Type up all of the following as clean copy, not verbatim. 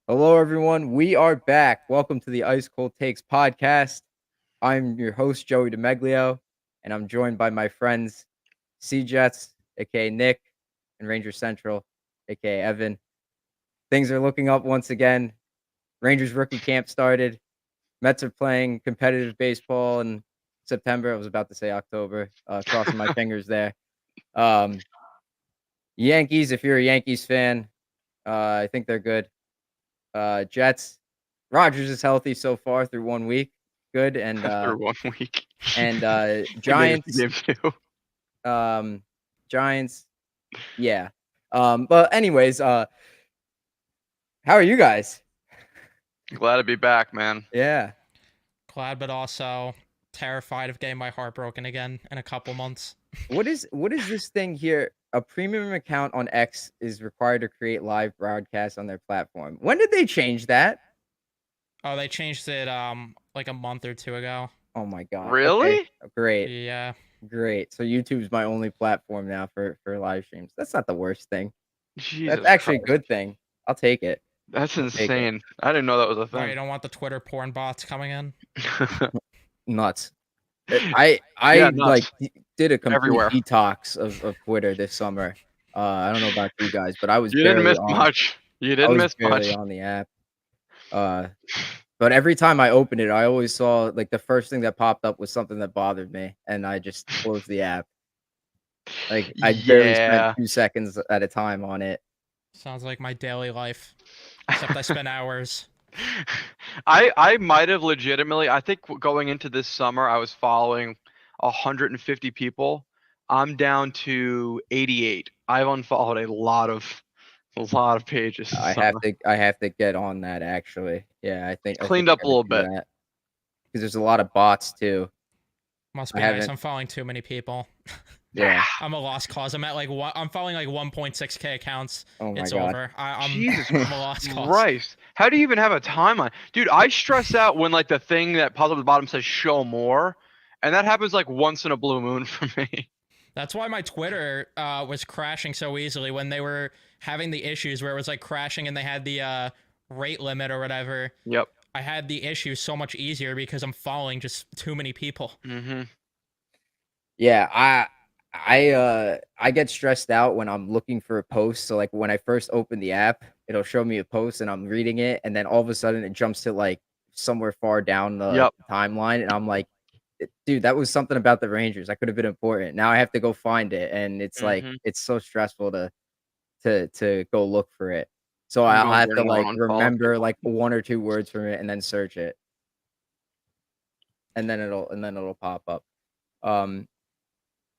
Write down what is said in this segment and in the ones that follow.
Hello, everyone. We are back. Welcome to the Ice Cold Takes podcast. I'm your host, Joey DeMeglio, and I'm joined by my friends, Sea Jets, aka Nick, and Ranger Central, aka Evan. Things are looking up once again. Rangers rookie camp started. Mets are playing competitive baseball in September. I was about to say October. Crossing my fingers there. Um, Yankees, if you're a Yankees fan, I think they're good. Jets. Rodgers is healthy so far through 1 week. Good. And After 1 week. He made it to Giants. game 2. Um Giants. Yeah. But anyways, how are you guys? Glad to be back, man. Yeah. Glad, but also terrified of getting my heart broken again in a couple months. What is this thing here? A premium account on X is required to create live broadcasts on their platform. When did they change that? Oh, they changed it like a month or two ago. Oh my god. Okay. Really? Great. Yeah. Great. So YouTube's my only platform now for live streams. That's not the worst thing. That's Jesus actually a Christ. good thing. I'll take it. That's I'll take it. insane. I didn't know that was a Right, you thing. don't want the Twitter porn bots coming in. Nuts. I Yeah, nuts. did a complete Everywhere. detox of Twitter this summer. I don't know about you guys, but I was You didn't barely miss on. much. You I didn't was miss barely much. on the app. But every time I opened it, I always saw like the first thing that popped up was something that bothered me, and I just closed the app. Like I barely spent Yeah. 2 seconds at a time on it. Sounds like my daily life, except I spend hours. I might have legitimately. I think going into this summer, I was following 150 people. I'm down to 88. I've unfollowed a lot of pages this summer. I have to get on that actually. Yeah, I think Cleaned I up a gotta little do bit. that because there's a lot of bots too. Must I be nice. haven't. I'm following too many people. Yeah. I'm a lost cause. I'm at like I'm following like 1.6k accounts. Oh my It's god. over. Jesus I'm a lost cause. Christ. How do you even have a timeline? Dude, I stress out when like the thing that pops up at the bottom says show more. And that happens like once in a blue moon for me. That's why my Twitter was crashing so easily when they were having the issues where it was like crashing and they had the rate limit or whatever. Yep. I had the issue so much easier because I'm following just too many people. Mm-hmm. Yeah, I get stressed out when I'm looking for a post. So like when I first open the app, it'll show me a post and I'm reading it, and then all of a sudden it jumps to like somewhere far down the Yep. timeline, and I'm like, dude, that was something about the Rangers. That could have been important. Now I have to go find it, and it's like Mm-hmm. it's so stressful to go look for it. So I'm I'll going have there to now like and unfollow remember people. like 1 or 2 words from it and then search it, and then it'll pop up. Um,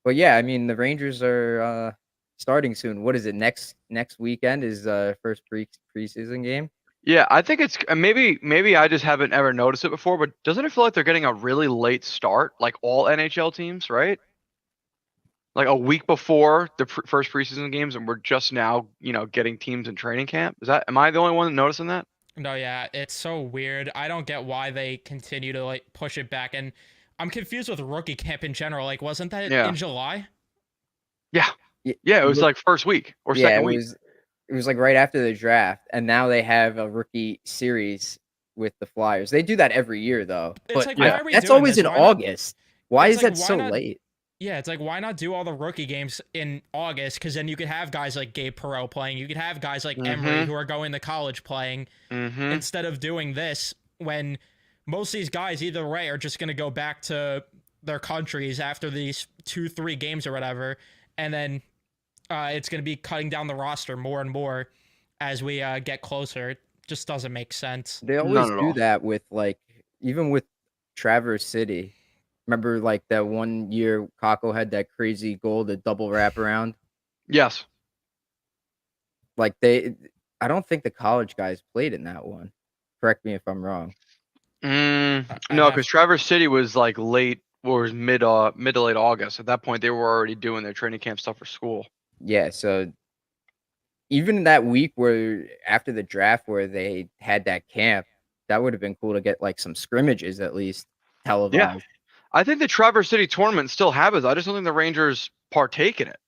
But yeah, I mean the Rangers are starting soon. What is it? Next weekend is first preseason game. Yeah, I think it's maybe I just haven't ever noticed it before, but doesn't it feel like they're getting a really late start, like all NHL teams, right? Like a week before the first preseason games, and we're just now, getting teams in training camp. Am I the only one noticing that? No, yeah, it's so weird. I don't get why they continue to like push it back, and I'm confused with rookie camp in general. Like, wasn't that Yeah. in July? Yeah. Y- Yeah, it was look- like first week or yeah, second it week. was like right after the draft, and now they have a rookie series with the Flyers. They do that every year though, It's but like, Yeah. why are we that's doing always this? in Why not? August. Why It's is like, that why so not? late? Yeah, it's like, why not do all the rookie games in August? Because then you could have guys like Gabe Perreault playing. You could have guys like Emery who are going to college playing Mm-hmm. instead of doing this when most of these guys either way are just going to go back to their countries after these 2-3 games or whatever, and then it's going to be cutting down the roster more and more as we get closer. It just doesn't make sense. They always None at do all. that with like even with Traverse City. Remember like that one year Kako had that crazy goal, the double wraparound? Yes. Like I don't think the college guys played in that one. Correct me if I'm wrong. No, have- because Traverse City was like late or was mid to late August. At that point, they were already doing their training camp stuff for school. Yeah, so even that week where after the draft where they had that camp, that would have been cool to get like some scrimmages at least televised. I think the Traverse City tournament still happens. I just don't think the Rangers partake in it.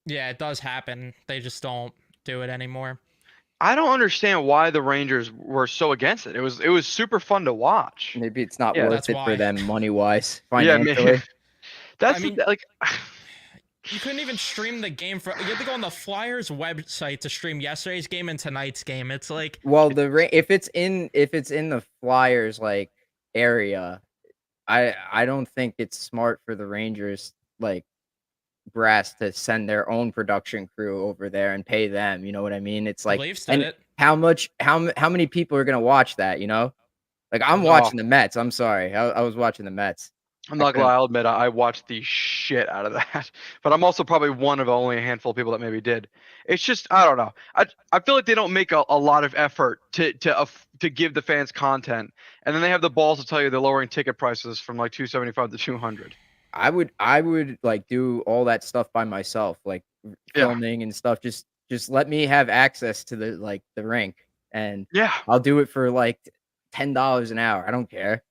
Yeah, it does happen. They just don't do it anymore. I don't understand why the Rangers were so against it. It was super fun to watch. Maybe it's not Yeah. worth That's it for why. them money-wise, Yeah, man. financially. That's I mean, like you couldn't even stream the game you had to go on the Flyers website to stream yesterday's game and tonight's game. It's like Well, if it's in the Flyers, like, area, I don't think it's smart for the Rangers, like, brass to send their own production crew over there and pay them, you know what I mean? It's the like Leafs did and it. how many people are gonna watch that, you know? Like, I'm oh, watching the Mets, I'm sorry. I was watching the Mets. I'm I not gonna couldn't lie, I'll admit I watched the shit out of that. But I'm also probably one of only a handful of people that maybe did. It's just I don't know. I feel like they don't make a lot of effort to give the fans content, and then they have the balls to tell you they're lowering ticket prices from like 275 to 200. I would, like, do all that stuff by myself, like, Yeah, filming and stuff, just let me have access to the rink, and yeah. I'll do it for, like, $10 an hour, I don't care.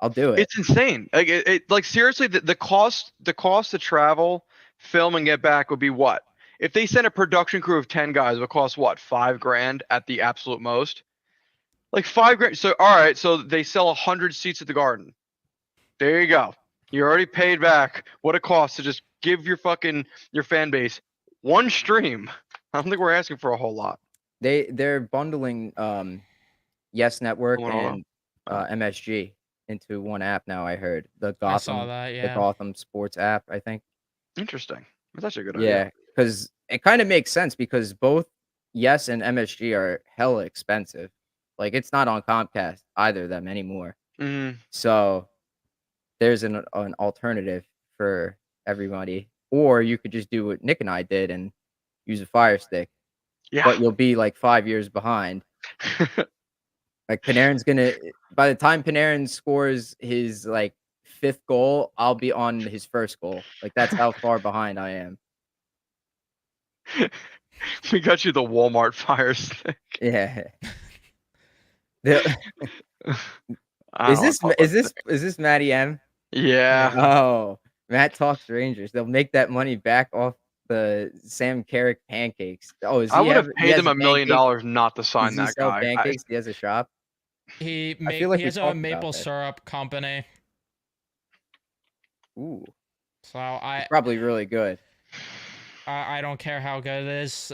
I'll do it. It's insane. Like like seriously, the cost to travel, film, and get back would be what? If they sent a production crew of 10 guys, it would cost what, $5,000 at the absolute most? Like $5,000. So all right, so they sell 100 seats at the Garden. There you go. You already paid back what it costs to just give your fan base one stream. I don't think we're asking for a whole lot. They're bundling, Yes Network Going on. and, MSG into one app now, I heard. I saw that. The Yeah. Gotham Sports app, I think. Interesting. That's actually a good idea. Yeah, because it kinda makes sense because both Yes and MSG are hella expensive. Like, it's not on Comcast, either of them anymore. Mm, So, there's an alternative for everybody. Or you could just do what Nick and I did and use a Fire Stick, yeah. but you'll be, like, 5 years behind. Like, Panarin's gonna by the time Panarin scores his, like, 5th goal, I'll be on his 1st goal. Like, that's how far behind I am. We got you the Walmart Fire Stick. Yeah. The I don't wanna talk about is this Matty M? Yeah. Oh, Matt talks Rangers. They'll make that money back off the Sam Carrick pancakes. Oh, I would have he paid has them a $1 million pancake not to sign does he that sell guy. pancakes? He has a shop? He I feel like he we has a talked about maple this. syrup company. Ooh, So I probably really good. I don't care how good it is.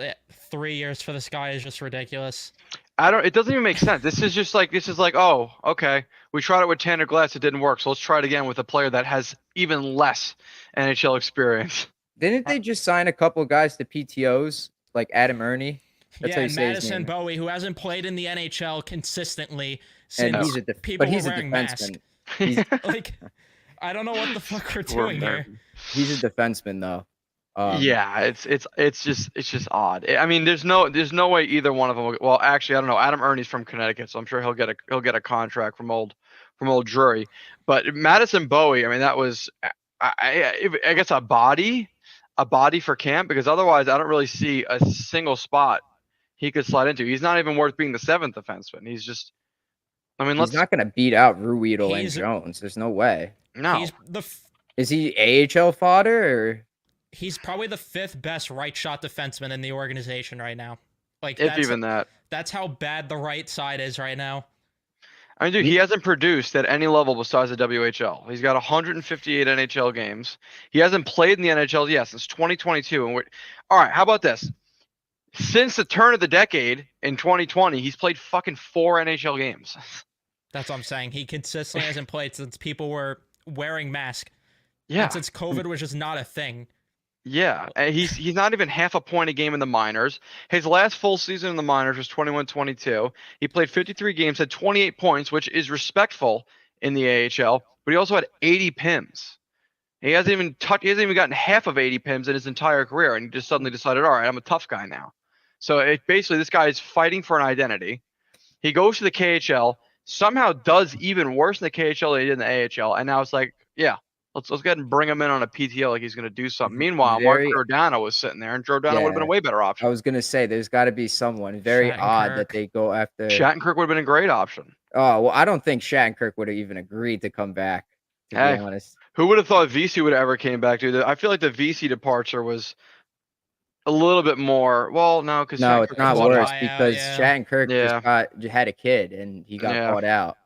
3 years for this guy is just ridiculous. It doesn't even make sense. This is like, oh, okay. We tried it with Tanner Glass, it didn't work. So let's try it again with a player that has even less NHL experience. Didn't they just sign a couple guys to PTOs, like Adam Ernie? That's Yeah, how you and say his Madison name. Bowie, who hasn't played in the NHL consistently And since people were he's a wearing masks. defenseman. He's Like, I don't know what the fuck we're Poor doing here. American. he's a defenseman though. Yeah, it's just odd. I mean, there's no way either one of them. Well, actually, I don't know. Adam Ernie's from Connecticut, so I'm sure he'll get a contract from old Drury. But Madison Bowie, I mean, that was I guess a body for camp, because otherwise I don't really see a single spot he could slide into. He's not even worth being the 7th defenseman. He's just, I mean, He's let's not gonna beat out Ruedel and He's Jones. There's no way. no. he's the Is he AHL fodder or? he's probably the 5th best right shot defenseman in the organization right now. Like If even that. that's how bad the right side is right now. I mean, dude, he hasn't produced at any level besides the WHL. He's got 158 NHL games. He hasn't played in the NHL since 2022. And all right, how about this? Since the turn of the decade in 2020, he's played fucking 4 NHL games. That's what I'm saying. He consistently hasn't played since people were wearing masks. Yeah, And since COVID was just not a thing. yeah. And he's not even half a point a game in the minors. His last full season in the minors was 21-22. He played 53 games, had 28 points, which is respectful in the AHL. But he also had 80 PIMs. He hasn't even gotten half of 80 PIMs in his entire career, and he just suddenly decided, all right, I'm a tough guy now. So basically, this guy is fighting for an identity. He goes to the KHL, somehow does even worse in the KHL than he did in the AHL, and now it's like, yeah, let's go ahead and bring him in on a PTO like he's going to do something. Meanwhile, Mark Very Giordano was sitting there, and Giordano would have been a Yeah. way better I option. was gonna say there's got to be someone very odd that Shattenkirk. they go after. Shattenkirk would have been a great option. Oh well, I don't think Shattenkirk would have even agreed to come back. To Hey. be honest, Who would have thought VC would have ever came back, dude? I feel like the VC departure was a little bit more. Well, no, because No, it's not It's a worse buyout, because yeah. Shattenkirk Yeah. just had a kid and he got Yeah. bought out.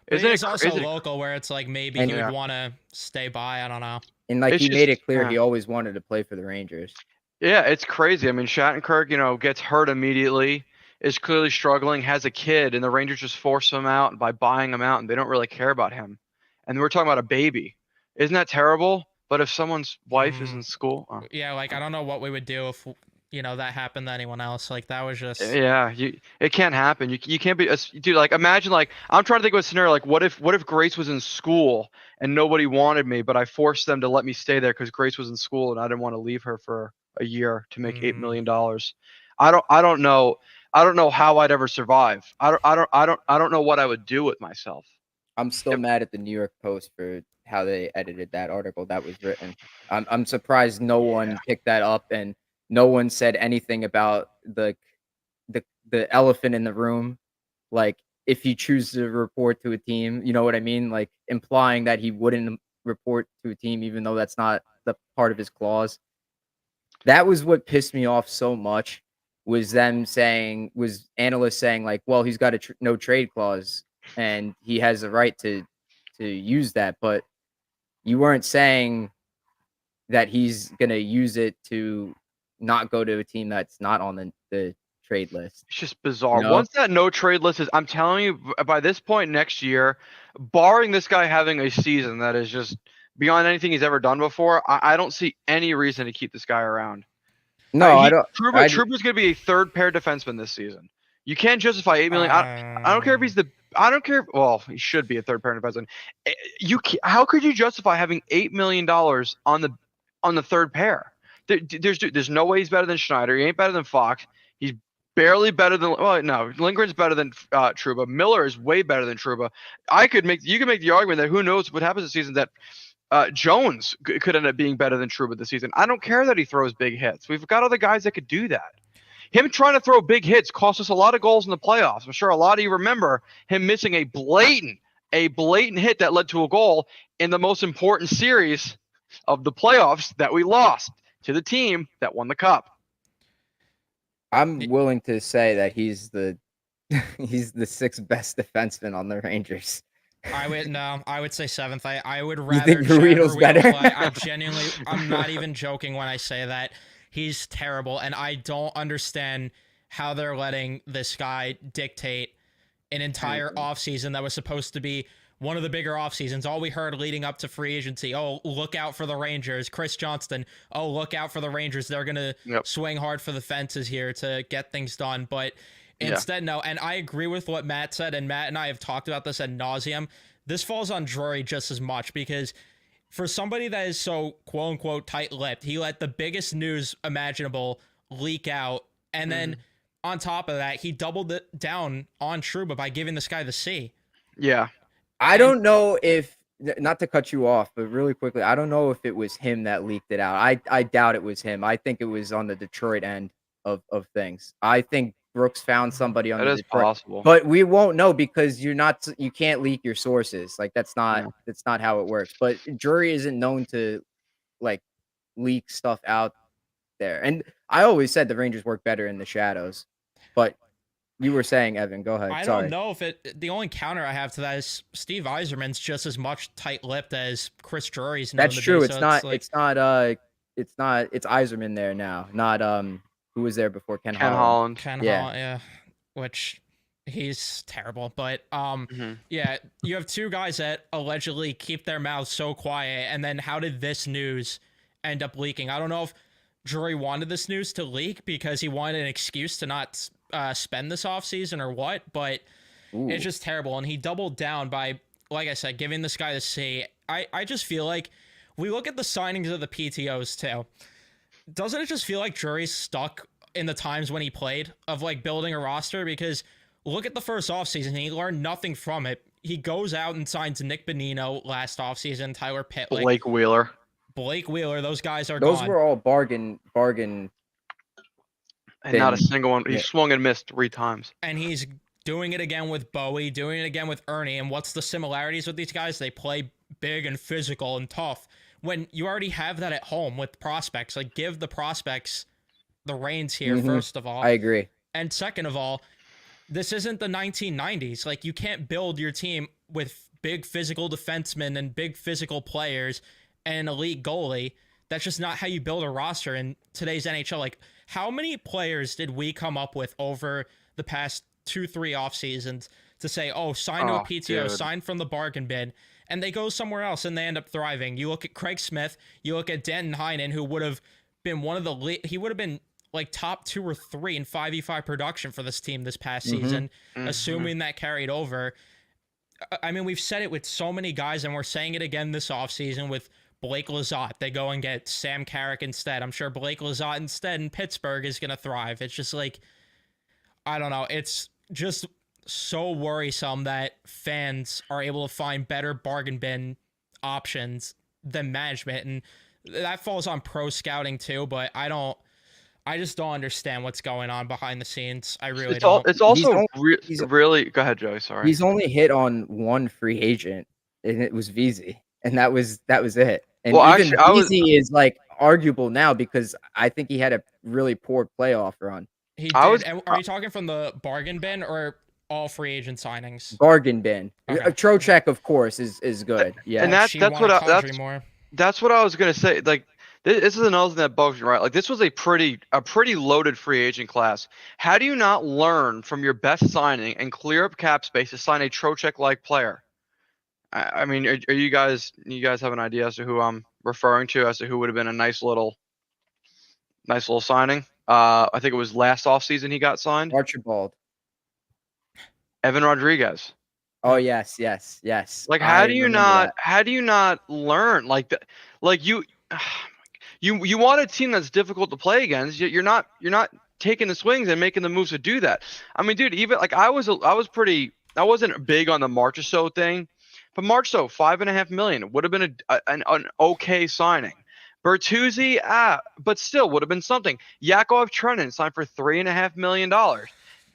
But Isn't he it? is also Is it? local, where it's like maybe And he would Yeah. want to stay by. I don't know. and like It's he made just. it clear he always wanted to play for the Rangers. Yeah, it's crazy. I mean, Shattenkirk, gets hurt immediately, is clearly struggling, has a kid, and the Rangers just force him out by buying him out, and they don't really care about him. And we're talking about a baby. Isn't that terrible? But if someone's wife is in school, Yeah, like I don't know what we would do if that happened to anyone else. Like that was just. yeah, it can't happen. You can't be, dude. Like imagine, like I'm trying to think of a scenario. Like what if Grace was in school and nobody wanted me, but I forced them to let me stay there because Grace was in school and I didn't want to leave her for a year to make $8 million. I don't know. I don't know how I'd ever survive. I don't know what I would do with myself. I'm still mad at the New York Post for how they edited that article that was written. I'm surprised no one picked that up and no one said anything about the elephant in the room. Like if he chooses to report to a team, you know what I mean? Like implying that he wouldn't report to a team even though that's not the part of his clause. That was what pissed me off so much was analysts saying like, well, he's got a no trade clause and he has the right to use that, but you weren't saying that he's gonna use it to not go to a team that's not on the trade list. It's just bizarre. You know? Once that no trade list is, I'm telling you, by this point next year, barring this guy having a season that is just beyond anything he's ever done before, I don't see any reason to keep this guy around. No, I don't. Trouba's going to be a third pair defenseman this season. You can't justify $8 million. I don't care if he's the. I don't care. Well, he should be a third pair defenseman. How could you justify having $8 million on the third pair? There's no way he's better than Schneider. He ain't better than Fox. He's barely better than. Well, no, Lindgren's better than Trouba. Miller is way better than Trouba. You could make the argument that who knows what happens this season that. Jones could end up being better than Trouba this season. I don't care that he throws big hits. We've got other guys that could do that. Him trying to throw big hits cost us a lot of goals in the playoffs. I'm sure a lot of you remember him missing a blatant hit that led to a goal in the most important series of the playoffs that we lost to the team that won the cup. I'm willing to say that he's the sixth best defenseman on the Rangers. I would say seventh. I would You rather think Ruido's better? I genuinely, I'm not even joking when I say that. He's terrible, and I don't understand how they're letting this guy dictate an entire offseason that was supposed to be one of the bigger off seasons. All we heard leading up to free agency, oh, look out for the Rangers. Chris Johnston, oh, look out for the Rangers. They're going to swing hard for the fences here to get things done. But instead, no. And I agree with what Matt said, and Matt and I have talked about this ad nauseum. This falls on Drury just as much because for somebody that is so quote-unquote tight-lipped, he let the biggest news imaginable leak out, and then on top of that, he doubled it down on Trouba by giving this guy the C. Yeah. I don't know if, not to cut you off, but really quickly, I don't know if it was him that leaked it out. I doubt it was him. I think it was on the Detroit end of things. I think Brooks found somebody on That the is Detroit, possible. but we won't know because you can't leak your sources. Like that's not how it works. But Drury isn't known to like leak stuff out there. And I always said the Rangers work better in the shadows, but you were saying, Evan, go ahead. I Sorry. don't know if the only counter I have to that is Steve Yzerman's just as much tight-lipped as Chris Drury's. That's true. It's not Yzerman there now. Not who was there before Ken Holland. Holland, yeah. Which he's terrible. But yeah, you have two guys that allegedly keep their mouths so quiet, and then how did this news end up leaking? I don't know if Drury wanted this news to leak because he wanted an excuse to not spend this offseason or what, but it's just terrible. And he doubled down by, like I said, giving this guy the C. I just feel like we look at the signings of the PTOs too. Doesn't it just feel like Drury's stuck in the times when he played of like building a roster? Because look at the first offseason, he learned nothing from it. He goes out and signs Nick Bonino last offseason, Tyler Pitlick, Blake Wheeler. Those guys are Those gone. were all bargain. And not a single one. He swung and missed 3 times. And he's doing it again with Bowie, doing it again with Ernie. And what's the similarities with these guys? They play big and physical and tough. When you already have that at home with prospects, like give the prospects the reins here, Mhm. first of all. I agree. And second of all, this isn't the 1990s. Like, you can't build your team with big physical defensemen and big physical players and an elite goalie. That's just not how you build a roster in today's NHL. Like, how many players did we come up with over the past 2-3 off seasons to say, oh, sign to a Oh, PTO, dude. sign from the bargain bin, and they go somewhere else and they end up thriving? You look at Craig Smith, you look at Danton Heinen, who would have been he would have been like top 2 or 3 in 5v5 production for this team this past Mhm. season, Mhm. assuming that carried over. I mean, we've said it with so many guys, and we're saying it again this offseason with Blake Lizotte. They go and get Sam Carrick instead. I'm sure Blake Lizotte instead in Pittsburgh is going to thrive. It's just like, I don't know. It's just so worrisome that fans are able to find better bargain bin options than management. And that falls on pro scouting too, but I just don't understand what's going on behind the scenes. I really don't. It's also he's- really. Go ahead, Joey. Sorry. He's only hit on one free agent, and it was VZ, and that was it. And Well, even actually, I was. VZ is like arguable now because I think he had a really poor playoff run. He I did. was- And are you talking from the bargain bin or all free agent signings? Bargain bin. Okay. Trocheck, of course, is good. Yeah. And that's She what wanted I, Kadri more. that's what I was gonna say. Like this is another thing that bugs me, right? Like this was a pretty loaded free agent class. How do you not learn from your best signing and clear up cap space to sign a Trocheck like player? I mean, are you guys have an idea as to who I'm referring to, as to who would have been a nice little signing? I think it was last offseason he got signed. Archibald. Evan Rodriguez. Oh yes. Like, I how do you remember not that. how do you not learn like that? Like you want a team that's difficult to play against. You're not taking the swings and making the moves to do that. I mean, dude, even like I wasn't big on the Marchessault thing, but Marchessault $5.5 million would have been an okay signing. Bertuzzi, but still would have been something. Yakov Trenin signed for $3.5 million.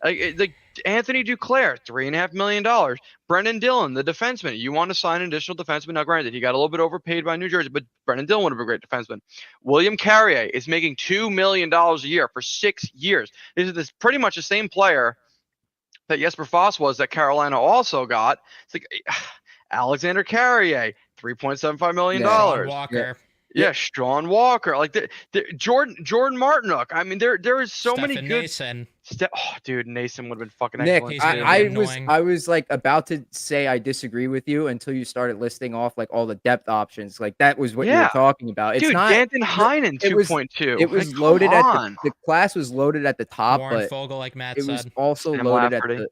Like Anthony Duclair, $3.5 million. Brendan Dillon, the defenseman. You want to sign an additional defenseman? Now, granted, he got a little bit overpaid by New Jersey, but Brendan Dillon would have been a great defenseman. William Carrier is making $2 million a year for 6 years. This pretty much the same player that Jesper Foss was that Carolina also got. It's like Alexander Carrier, $3.75 million. Sean Walker. Yeah, Sean Walker, like Jordan Martinook. I mean, there is so many Stefan good. Nason. Dude, Nason would have been fucking Nick, excellent. He's too. gonna I be annoying. was like about to say I disagree with you until you started listing off like all the depth options. Like that was what you were Yeah. talking about. It's Dude, not. Danton Heinen, it was- 2.2. It was Like, loaded come at on. the class was loaded at the top, Warren but Fogle, like Matt it was said. also Sam loaded Lafferty. at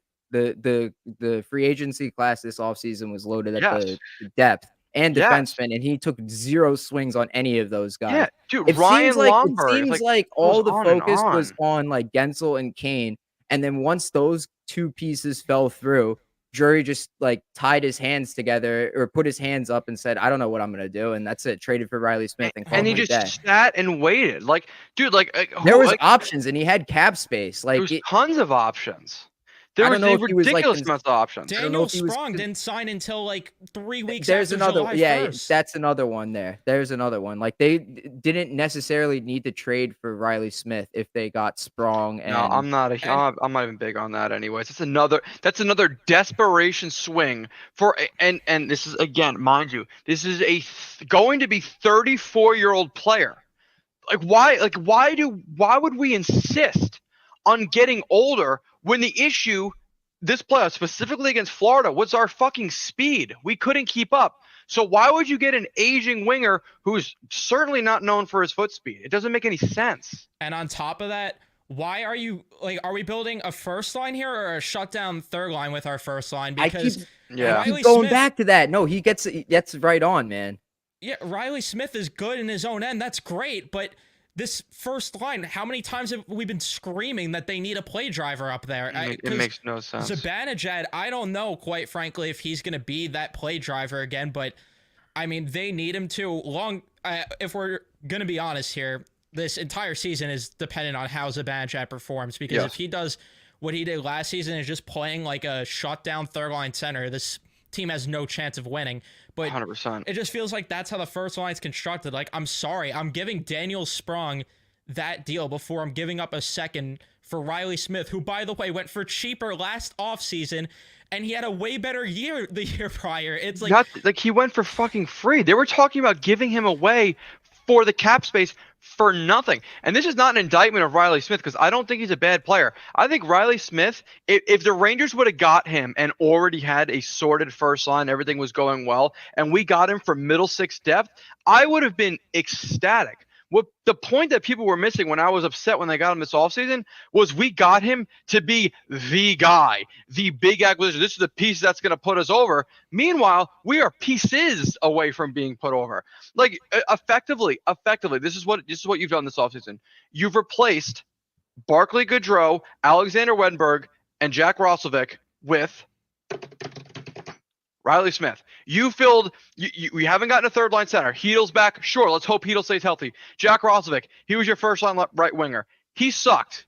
the free agency class this offseason was loaded at Yes. the depth and Yes. defenseman, and he took 0 swings on any of those guys. Yeah, dude, It Ryan seems like Lomberg. all the goes on and focus was on. on like Gensel and Kane, and then once those two pieces fell through, Drury just like tied his hands together or put his hands up and said, "I don't know what I'm gonna do," and that's it. Traded for Riley Smith and called And he it a just day. sat and waited. Like, dude, There was like, options, and he had cap space. Like there was tons of options. I There don't was know a if he was, like, ridiculous amount of options. don't know Daniel if he was Sprong con- didn't sign until like 3 weeks there's after another, July yeah, 1st. that's another one there. There's another one. Like they didn't necessarily need to trade for Riley Smith if they got Sprong. And No, I'm not even big on that. Anyways, that's another desperation swing for and this is, again, mind you, this is going to be 34-year-old player. Why would we insist on getting older when the issue this playoff, specifically against Florida, was our fucking speed? We couldn't keep up. So why would you get an aging winger who's certainly not known for his foot speed? It doesn't make any sense. And on top of that, why are you like? Are we building a first line here or a shutdown third line with our first line? Because Yeah. Riley keep going Smith- back to that. No, he gets right on, man. yeah, Riley Smith is good in his own end. That's great, but this first line, how many times have we been screaming that they need a play driver up there? It makes no sense. Zibanejad, I don't know, quite frankly, if he's going to be that play driver again, but I mean, they need him to. If we're going to be honest here, this entire season is dependent on how Zibanejad performs, because Yes. if he does what he did last season, is just playing like a shutdown third line center, this team has no chance of winning. But 100%. it just feels like that's how the first line's constructed. Like, I'm sorry, I'm giving Daniel Sprong that deal before I'm giving up a second for Riley Smith, who, by the way, went for cheaper last offseason, and he had a way better year the year prior. It's like, Not like he went for fucking free. They were talking about giving him away for the cap space for nothing. And this is not an indictment of Riley Smith because I don't think he's a bad player. I think Riley Smith, if the Rangers would have got him and already had a sorted first line, everything was going well, and we got him for middle six depth, I would have been ecstatic. What the point that people were missing when I was upset when they got him this offseason was we got him to be the guy, the big acquisition. This is the piece that's going to put us over. Meanwhile, we are pieces away from being put over. Like effectively, this is what you've done this offseason. You've replaced Barclay Goodrow, Alexander Wenberg, and Jack Roslovic with Riley Smith. You haven't gotten a third line center. Heedle's back. Sure, let's hope Heedle stays healthy. Jack Roslovic, he was your first line right winger. He sucked.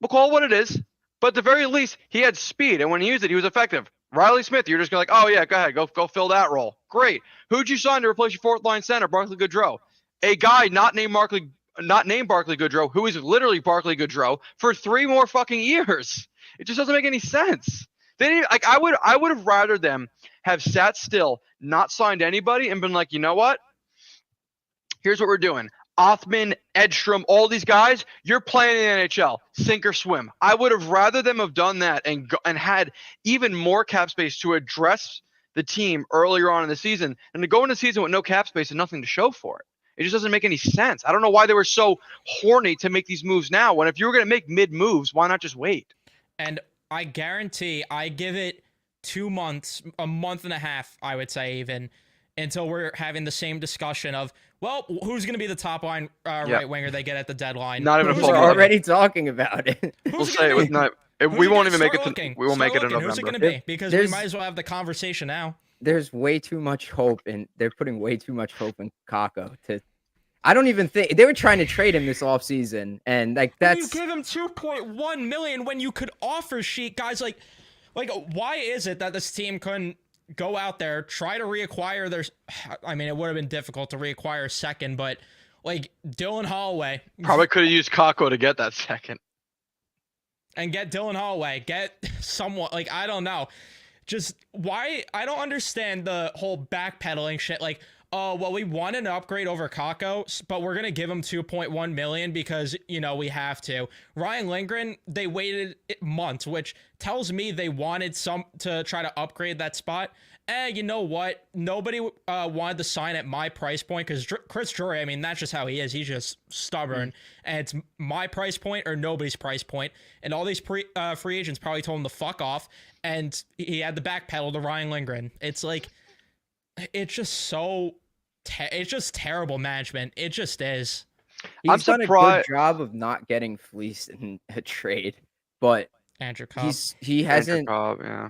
We'll call it what it is. But at the very least, he had speed, and when he used it, he was effective. Riley Smith, you're just going to like, oh yeah, go ahead, go fill that role. Great. Who'd you sign to replace your fourth line center, Barclay Goodrow? A guy not named Barclay Goodrow, who is literally Barclay Goodrow, for 3 more fucking years. It just doesn't make any sense. They didn't, like I would have rather them have sat still, not signed anybody, and been like, you know what? Here's what we're doing. Othmann, Edstrom, all these guys, you're playing in the NHL, sink or swim. I would have rather them have done that and had even more cap space to address the team earlier on in the season, and to go into the season with no cap space and nothing to show for it. It just doesn't make any sense. I don't know why they were so horny to make these moves now, when if you were going to make mid moves, why not just wait? And I guarantee I give it 2 months, a month and a half, I would say even, until we're having the same discussion of, well, who's going to be the top line right winger they get at the deadline? Not even We're already talking about it. We'll say it with not. We won't even make it. We won't make it in November. Who's it going to be? Because we might as well have the conversation now. There's way too much hope, and they're putting way too much hope in Kakko. I don't even think they were trying to trade him this offseason, and like that's. You give him $2.1 million when you could offer sheet guys like why is it that this team couldn't go out there, try to reacquire their? I mean, it would have been difficult to reacquire a second, but like Dylan Holloway probably could have used Kakko to get that second, and get Dylan Holloway, get someone like I don't know, just why I don't understand the whole backpedaling shit like. Oh, well, we want an upgrade over Kakko, but we're going to give him $2.1 million because, you know, we have to. Ryan Lindgren, they waited months, which tells me they wanted to try to upgrade that spot. You know what? Nobody wanted to sign at my price point because Chris Drury, I mean, that's just how he is. He's just stubborn. And it's my price point or nobody's price point. And all these free agents probably told him to fuck off. And he had the backpedal to Ryan Lindgren. It's like... It's just so, it's just terrible management. It just is. He's done a good job of not getting fleeced in a trade, but Andrew Cobb. he hasn't. Cobb, yeah.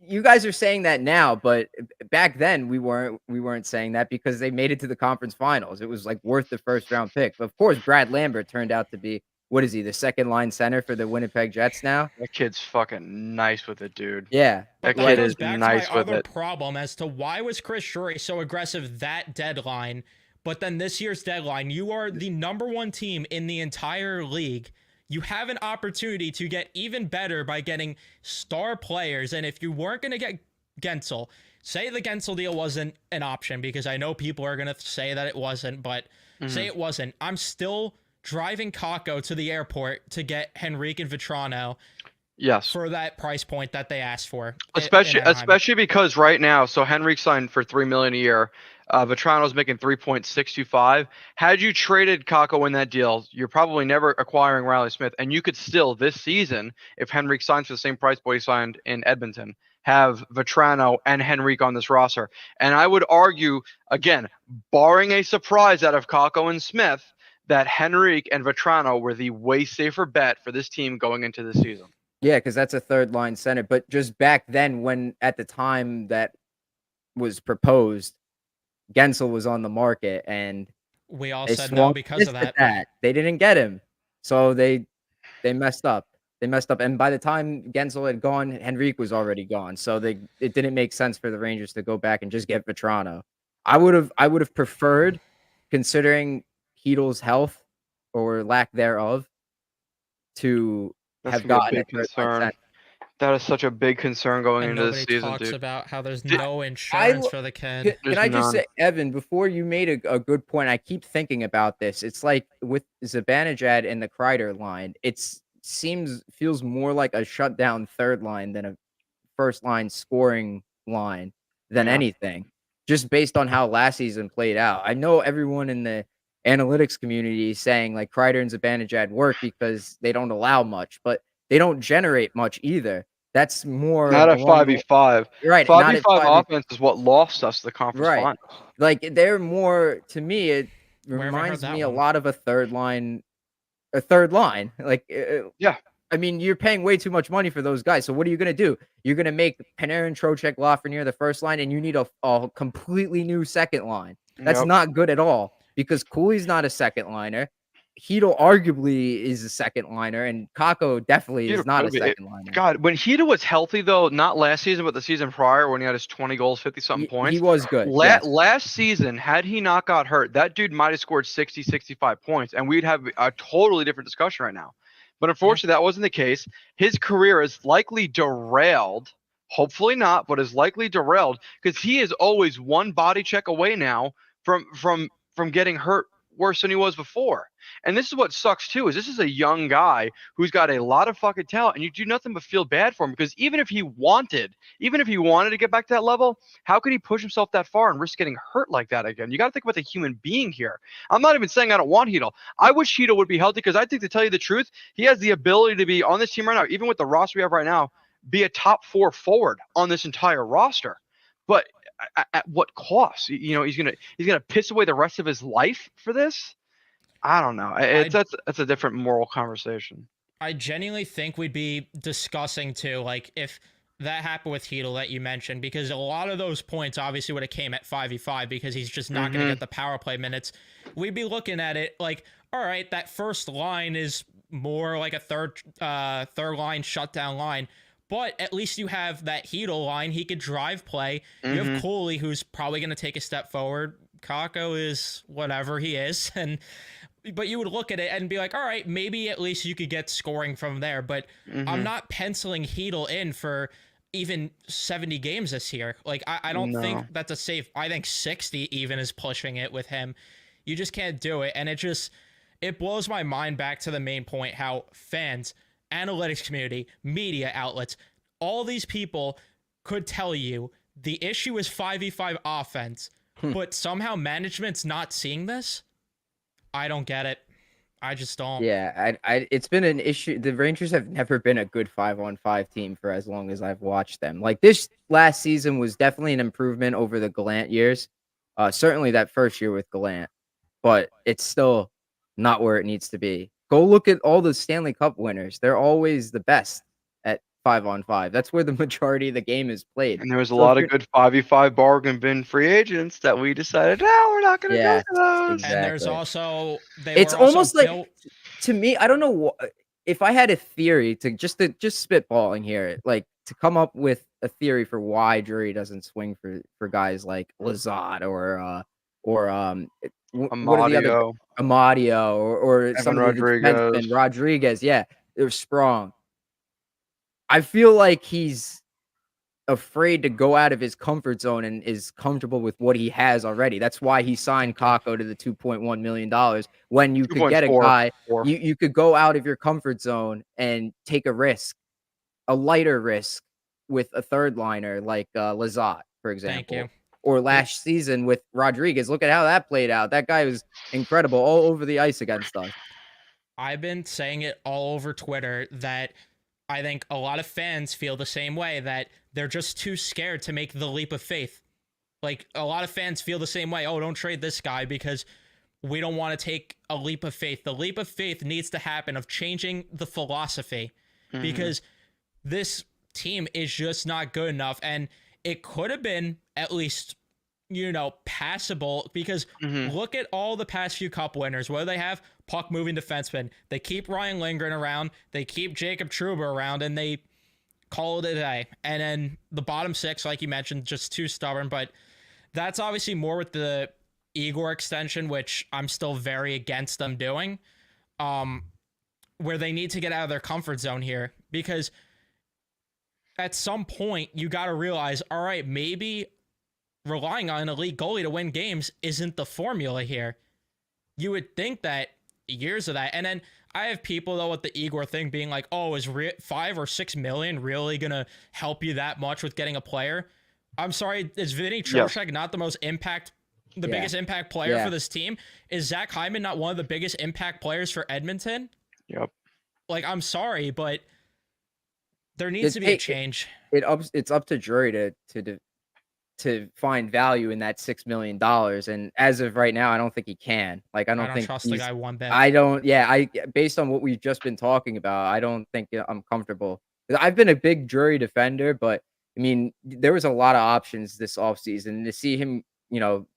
You guys are saying that now, but back then we weren't saying that because they made it to the conference finals. It was like worth the first round pick. But of course, Brad Lambert turned out to be. What is he, the second line center for the Winnipeg Jets now? That kid's fucking nice with it, dude. Yeah. That kid is nice with it. Problem as to why was Chris Drury so aggressive that deadline, but then this year's deadline, you are the number 1 team in the entire league. You have an opportunity to get even better by getting star players, and if you weren't going to get Gensel, say the Gensel deal wasn't an option, because I know people are going to say that it wasn't, but say it wasn't, I'm still... driving Kakko to the airport to get Henrique and Vetrano, yes, for that price point that they asked for. Especially because right now, so Henrique signed for $3 million a year. Vetrano's making 3.625. Had you traded Kakko in that deal, you're probably never acquiring Riley Smith, and you could still this season, if Henrique signs for the same price point he signed in Edmonton, have Vetrano and Henrique on this roster. And I would argue, again, barring a surprise out of Kakko and Smith, that Henrique and Vetrano were the way safer bet for this team going into the season. Yeah, because that's a third line center. But just back then, when at the time that was proposed, Gensel was on the market, and we all said no because of that. They didn't get him, so they messed up. They messed up, and by the time Gensel had gone, Henrique was already gone. So it didn't make sense for the Rangers to go back and just get Vetrano. I would have preferred, considering Heedle's health, or lack thereof to That's have gonna be a gotten a big third line concern. center. That is such a big concern going And into this nobody season, talks dude. about how there's Did- no I insurance l- for the kid. can There's I just none. say, Evan, before you made a good point, I keep thinking about this. It's like with Zibanejad and the Kreider line, feels more like a shutdown third line than a first line scoring line than Yeah. anything, just based on how last season played out. I know everyone in the analytics community is saying like Kreider and Zibanejad work because they don't allow much, but they don't generate much either. That's more Not at along the 5v5. right, not at 5v5 5 offense is what lost us the conference right. finals. Like they're more to me, it Where have I heard reminds that me a one? lot of a third line. Like Yeah. I mean, you're paying way too much money for those guys. So what are you gonna do? You're gonna make Panarin, Trocheck, Lafreniere the first line, and you need a completely new second line. That's Yep. not good at all because Cooley's not a second liner. Heedle arguably is a second liner, and Kako definitely Hedo is not a could be. second liner. God, when Hedo was healthy though, not last season, but the season prior when he had his 20 goals, 50 something He points. was good. Yes. Last season, had he not got hurt, that dude might have scored 60, 65 points, and we'd have a totally different discussion right now. But unfortunately, that wasn't the case. His career is likely derailed. Hopefully not, but is likely derailed because he is always one body check away now from getting hurt worse than he was before. And this is what sucks too, is this is a young guy who's got a lot of fucking talent, and you do nothing but feel bad for him because even if he wanted to get back to that level, how could he push himself that far and risk getting hurt like that again? You got to think about the human being here. I'm not even saying I don't want Heedle. I wish Heedle would be healthy because I think, to tell you the truth, he has the ability to be on this team right now, even with the roster we have right now, be a top 4 forward on this entire roster. But at what cost? You know, he's gonna piss away the rest of his life for this. I don't know. That's a different moral conversation. I genuinely think we'd be discussing too, like if that happened with Heedle that you mentioned, because a lot of those points obviously would have came at 5v5 because he's just not going to get the power play minutes. We'd be looking at it like, all right, that first line is more like a third line shutdown line. But at least you have that Heedle line. He could drive play. You have Cooley, who's probably going to take a step forward. Kako is whatever he is. But you would look at it and be like, all right, maybe at least you could get scoring from there. But I'm not penciling Heedle in for even 70 games this year. Like, I don't think that's a safe. I think 60 even is pushing it with him. You just can't do it. And it blows my mind back to the main point, how fans, analytics community, media outlets, all these people could tell you the issue is 5v5 offense, but somehow management's not seeing this. I don't get it. I just don't. Yeah, it's been an issue. The Rangers have never been a good 5-on-5 team for as long as I've watched them. Like this last season was definitely an improvement over the Gallant years. Certainly that first year with Gallant, but it's still not where it needs to be. Go look at all the Stanley Cup winners. They're always the best at 5-on-5. That's where the majority of the game is played. And there was a So if lot of you're good 5v5 bargain bin free agents that we decided, no, we're not going to Yes, go to those. exactly. And there's also It's almost like to me, I don't know if I had a theory to just spitballing here, like to come up with a theory for why Drury doesn't swing for guys like Lazat or what are the other Amadio, Amadio or Evan some of the Rodriguez. defensemen, Rodriguez, yeah, they're strong. I feel like he's afraid to go out of his comfort zone and is comfortable with what he has already. That's why he signed Kako to the $2.1 million when you could get a 2.4. guy, you could go out of your comfort zone and take a risk, a lighter risk with a third liner like Lazat, for example. Thank you. Or last season with Rodriguez. Look at how that played out. That guy was incredible all over the ice against us. I've been saying it all over Twitter that I think a lot of fans feel the same way, that they're just too scared to make the leap of faith. Like, a lot of fans feel the same way. Oh, don't trade this guy because we don't want to take a leap of faith. The leap of faith needs to happen of changing the philosophy because this team is just not good enough. And it could have been at least, passable because look at all the past few cup winners. What do they have? Puck moving defensemen. They keep Ryan Lindgren around. They keep Jacob Trouba around, and they call it a day. And then the bottom six, like you mentioned, just too stubborn. But that's obviously more with the Igor extension, which I'm still very against them doing. where they need to get out of their comfort zone here, because at some point you got to realize, all right, maybe relying on an elite goalie to win games isn't the formula here. You would think that years of that, and then I have people though with the Igor thing being like, oh, is 5 or 6 million really gonna help you that much with getting a player? I'm sorry, is Vinny Trocheck not the most biggest impact player for this team? Is Zach Hyman not one of the biggest impact players for Edmonton? Yep. Like, I'm sorry, but there needs to be a change. It's up to Drury to find value in that $6 million, and as of right now, I don't think he can. Like, I don't think trust the guy one bit. I don't. Yeah, based on what we've just been talking about, I don't think I'm comfortable. I've been a big Drury defender, but I mean, there was a lot of options this offseason. To see him,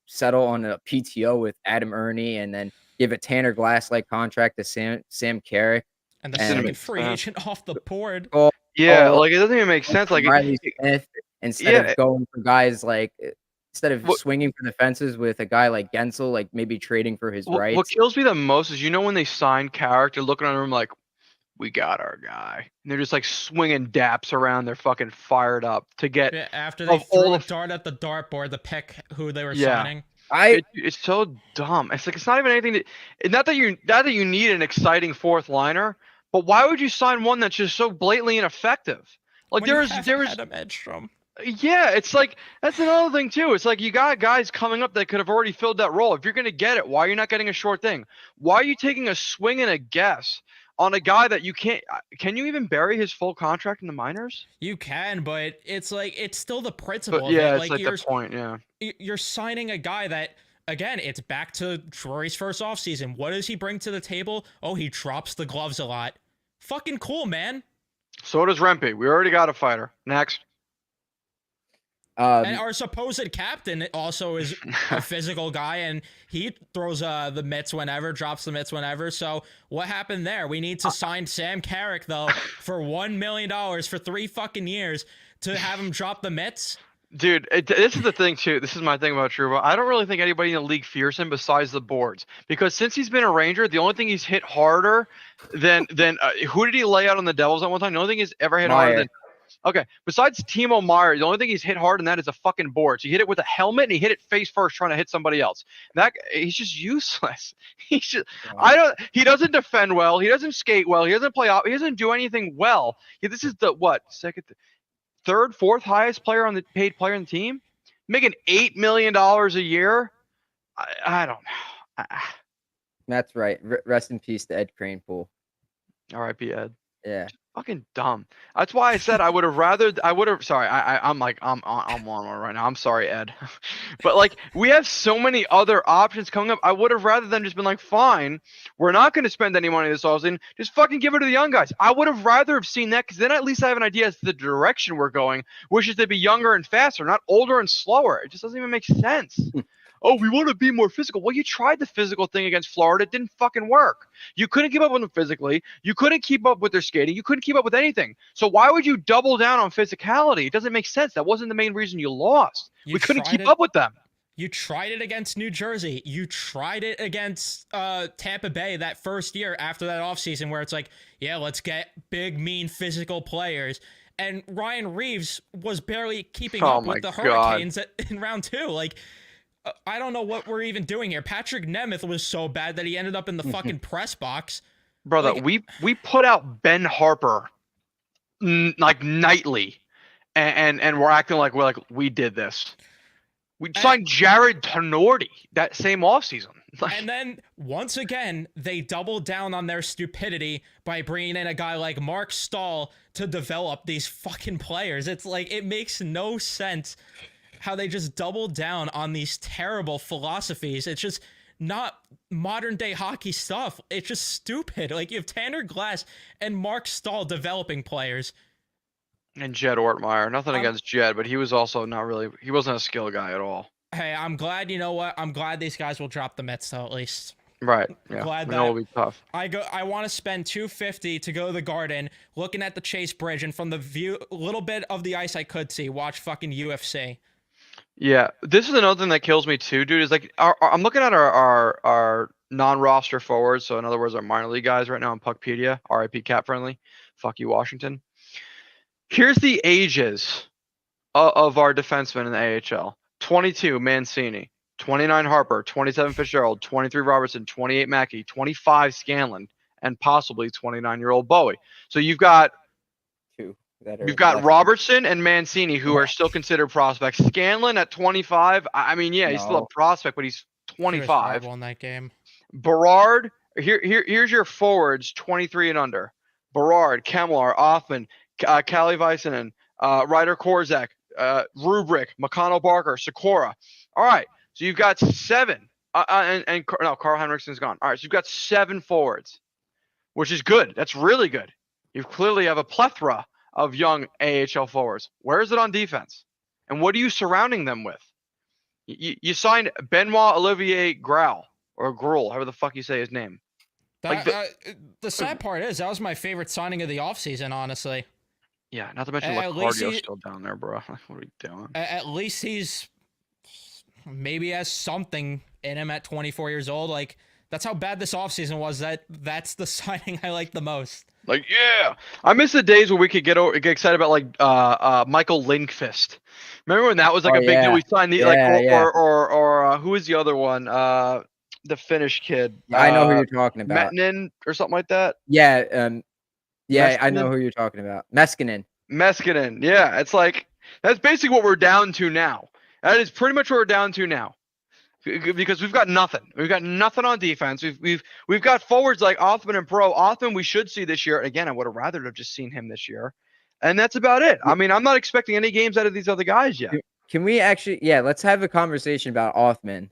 settle on a PTO with Adam Ernie, and then give a Tanner Glass-like contract to Sam Carrick. And the second free agent off the board. Yeah, like, it doesn't even make sense. Like, Riley Smith, instead of going for guys like, instead of swinging for the fences with a guy like Gensel, like maybe trading for his rights. What kills me the most is, when they sign Carrick, they're looking around the room like, we got our guy. And they're just like swinging daps around. They're fucking fired up to get. Yeah, after they threw a dart at the dartboard to pick who they were signing. It's so dumb. It's like, it's not even anything not that you need an exciting fourth liner, but why would you sign one that's just so blatantly ineffective? Like, there was Adam Edstrom. Yeah, it's like, that's another thing too. It's like, you got guys coming up that could have already filled that role. If you're gonna get it, why are you not getting a short thing? Why are you taking a swing and a guess on a guy that you can't? Can you even bury his full contract in the minors? You can, but it's like, it's still the principle. But yeah, it's like the point. Yeah, you're signing a guy that, again, it's back to Drury's first offseason. What does he bring to the table? Oh, he drops the gloves a lot. Fucking cool, man. So does Rempe. We already got a fighter. Next. And our supposed captain also is a physical guy, and he throws the mitts whenever, drops the mitts whenever. So what happened there? We need to sign Sam Carrick, though, for $1 million for 3 fucking years to have him drop the mitts. Dude, this is the thing too. This is my thing about Truba. I don't really think anybody in the league fears him besides the boards, because since he's been a Ranger, the only thing he's hit harder than who did he lay out on the Devils at one time? The only thing he's ever hit harder than. Okay, besides Timo Meyer, the only thing he's hit hard in that is a fucking board. So he hit it with a helmet and he hit it face first trying to hit somebody else. He's just useless. He doesn't defend well. He doesn't skate well. He doesn't play out. He doesn't do anything well. This is the third, fourth highest paid player on the team, making $8 million a year. I don't know. That's right. Rest in peace to Ed Kranepool. R.I.P. Ed. Yeah. Fucking dumb. That's why I said I would have. Sorry, I'm on one right now. I'm sorry, Ed. But like, we have so many other options coming up. I would have rather than just been like, fine, we're not going to spend any money this offseason. Just fucking give it to the young guys. I would have rather have seen that, because then at least I have an idea as to the direction we're going, which is to be younger and faster, not older and slower. It just doesn't even make sense. Oh, we want to be more physical. Well, you tried the physical thing against Florida. It didn't fucking work. You couldn't keep up with them physically. You couldn't keep up with their skating. You couldn't keep up with anything. So why would you double down on physicality? It doesn't make sense. That wasn't the main reason you lost. We couldn't keep up with them. You tried it against New Jersey. You tried it against Tampa Bay that first year after that offseason, where it's like, yeah, let's get big, mean, physical players. And Ryan Reeves was barely keeping up with the Hurricanes in round 2. Like, I don't know what we're even doing here. Patrick Nemeth was so bad that he ended up in the fucking press box. Brother, like, we put out Ben Harper like nightly, and we're acting like we did this. We signed Jared Tenorti that same offseason. And then once again, they doubled down on their stupidity by bringing in a guy like Mark Stahl to develop these fucking players. It's like, it makes no sense how they just doubled down on these terrible philosophies. It's just not modern day hockey stuff. It's just stupid. Like, you have Tanner Glass and Mark Stahl developing players. And Jed Ortmeyer. Nothing against Jed, but he was also he wasn't a skill guy at all. Hey, I'm glad, you know what? I'm glad these guys will drop the Mets though, at least. Right. Yeah. Glad that it'll be tough. I want to spend $250 to go to the Garden, looking at the Chase Bridge, and from the view, little bit of the ice I could see, watch fucking UFC. Yeah, this is another thing that kills me too, dude. Is like I'm looking at our non-roster forwards. So in other words, our minor league guys right now on Puckpedia, RIP Cap Friendly. Fuck you, Washington. Here's the ages of our defensemen in the AHL. 22, Mancini. 29, Harper. 27, Fitzgerald. 23, Robertson. 28, Mackey. 25, Scanlon. And possibly 29-year-old Bowie. So you've got Robertson and Mancini, who are still considered prospects. Scanlon at 25. I mean, yeah, he's still a prospect, but he's 25. He was horrible in that game. Berard. Here's your forwards, 23 and under. Berard, Kemlar, Othmann, Kalle Väisänen, Ryder Korzak, Rubrick, McConnell Barker, Sikora. All right, so you've got 7. No, Carl Henriksen's gone. All right, so you've got 7 forwards, which is good. That's really good. You clearly have a plethora of young AHL forwards. Where is it on defense? And what are you surrounding them with? You signed Benoit Olivier Grau, or Gruel, however the fuck you say his name. The sad part is that was my favorite signing of the offseason, honestly. Yeah, not to mention Licardio's still down there, bro. What are you doing? At least he's maybe has something in him at 24 years old. Like, that's how bad this offseason was. That's the signing I like the most. Like, yeah, I miss the days where we could get excited about like Michael Lindqvist. Remember when that was like a big deal? We signed the or who is the other one? The Finnish kid. Yeah, I know who you're talking about. Mettinen or something like that. Yeah, I know who you're talking about. Meskinen. Yeah, it's like that's basically what we're down to now. That is pretty much what we're down to now. Because we've got nothing. We've got nothing on defense. We've got forwards like Othmann and Pro. Othmann we should see this year. Again, I would have rather have just seen him this year. And that's about it. I mean, I'm not expecting any games out of these other guys yet. Can we actually let's have a conversation about Othmann.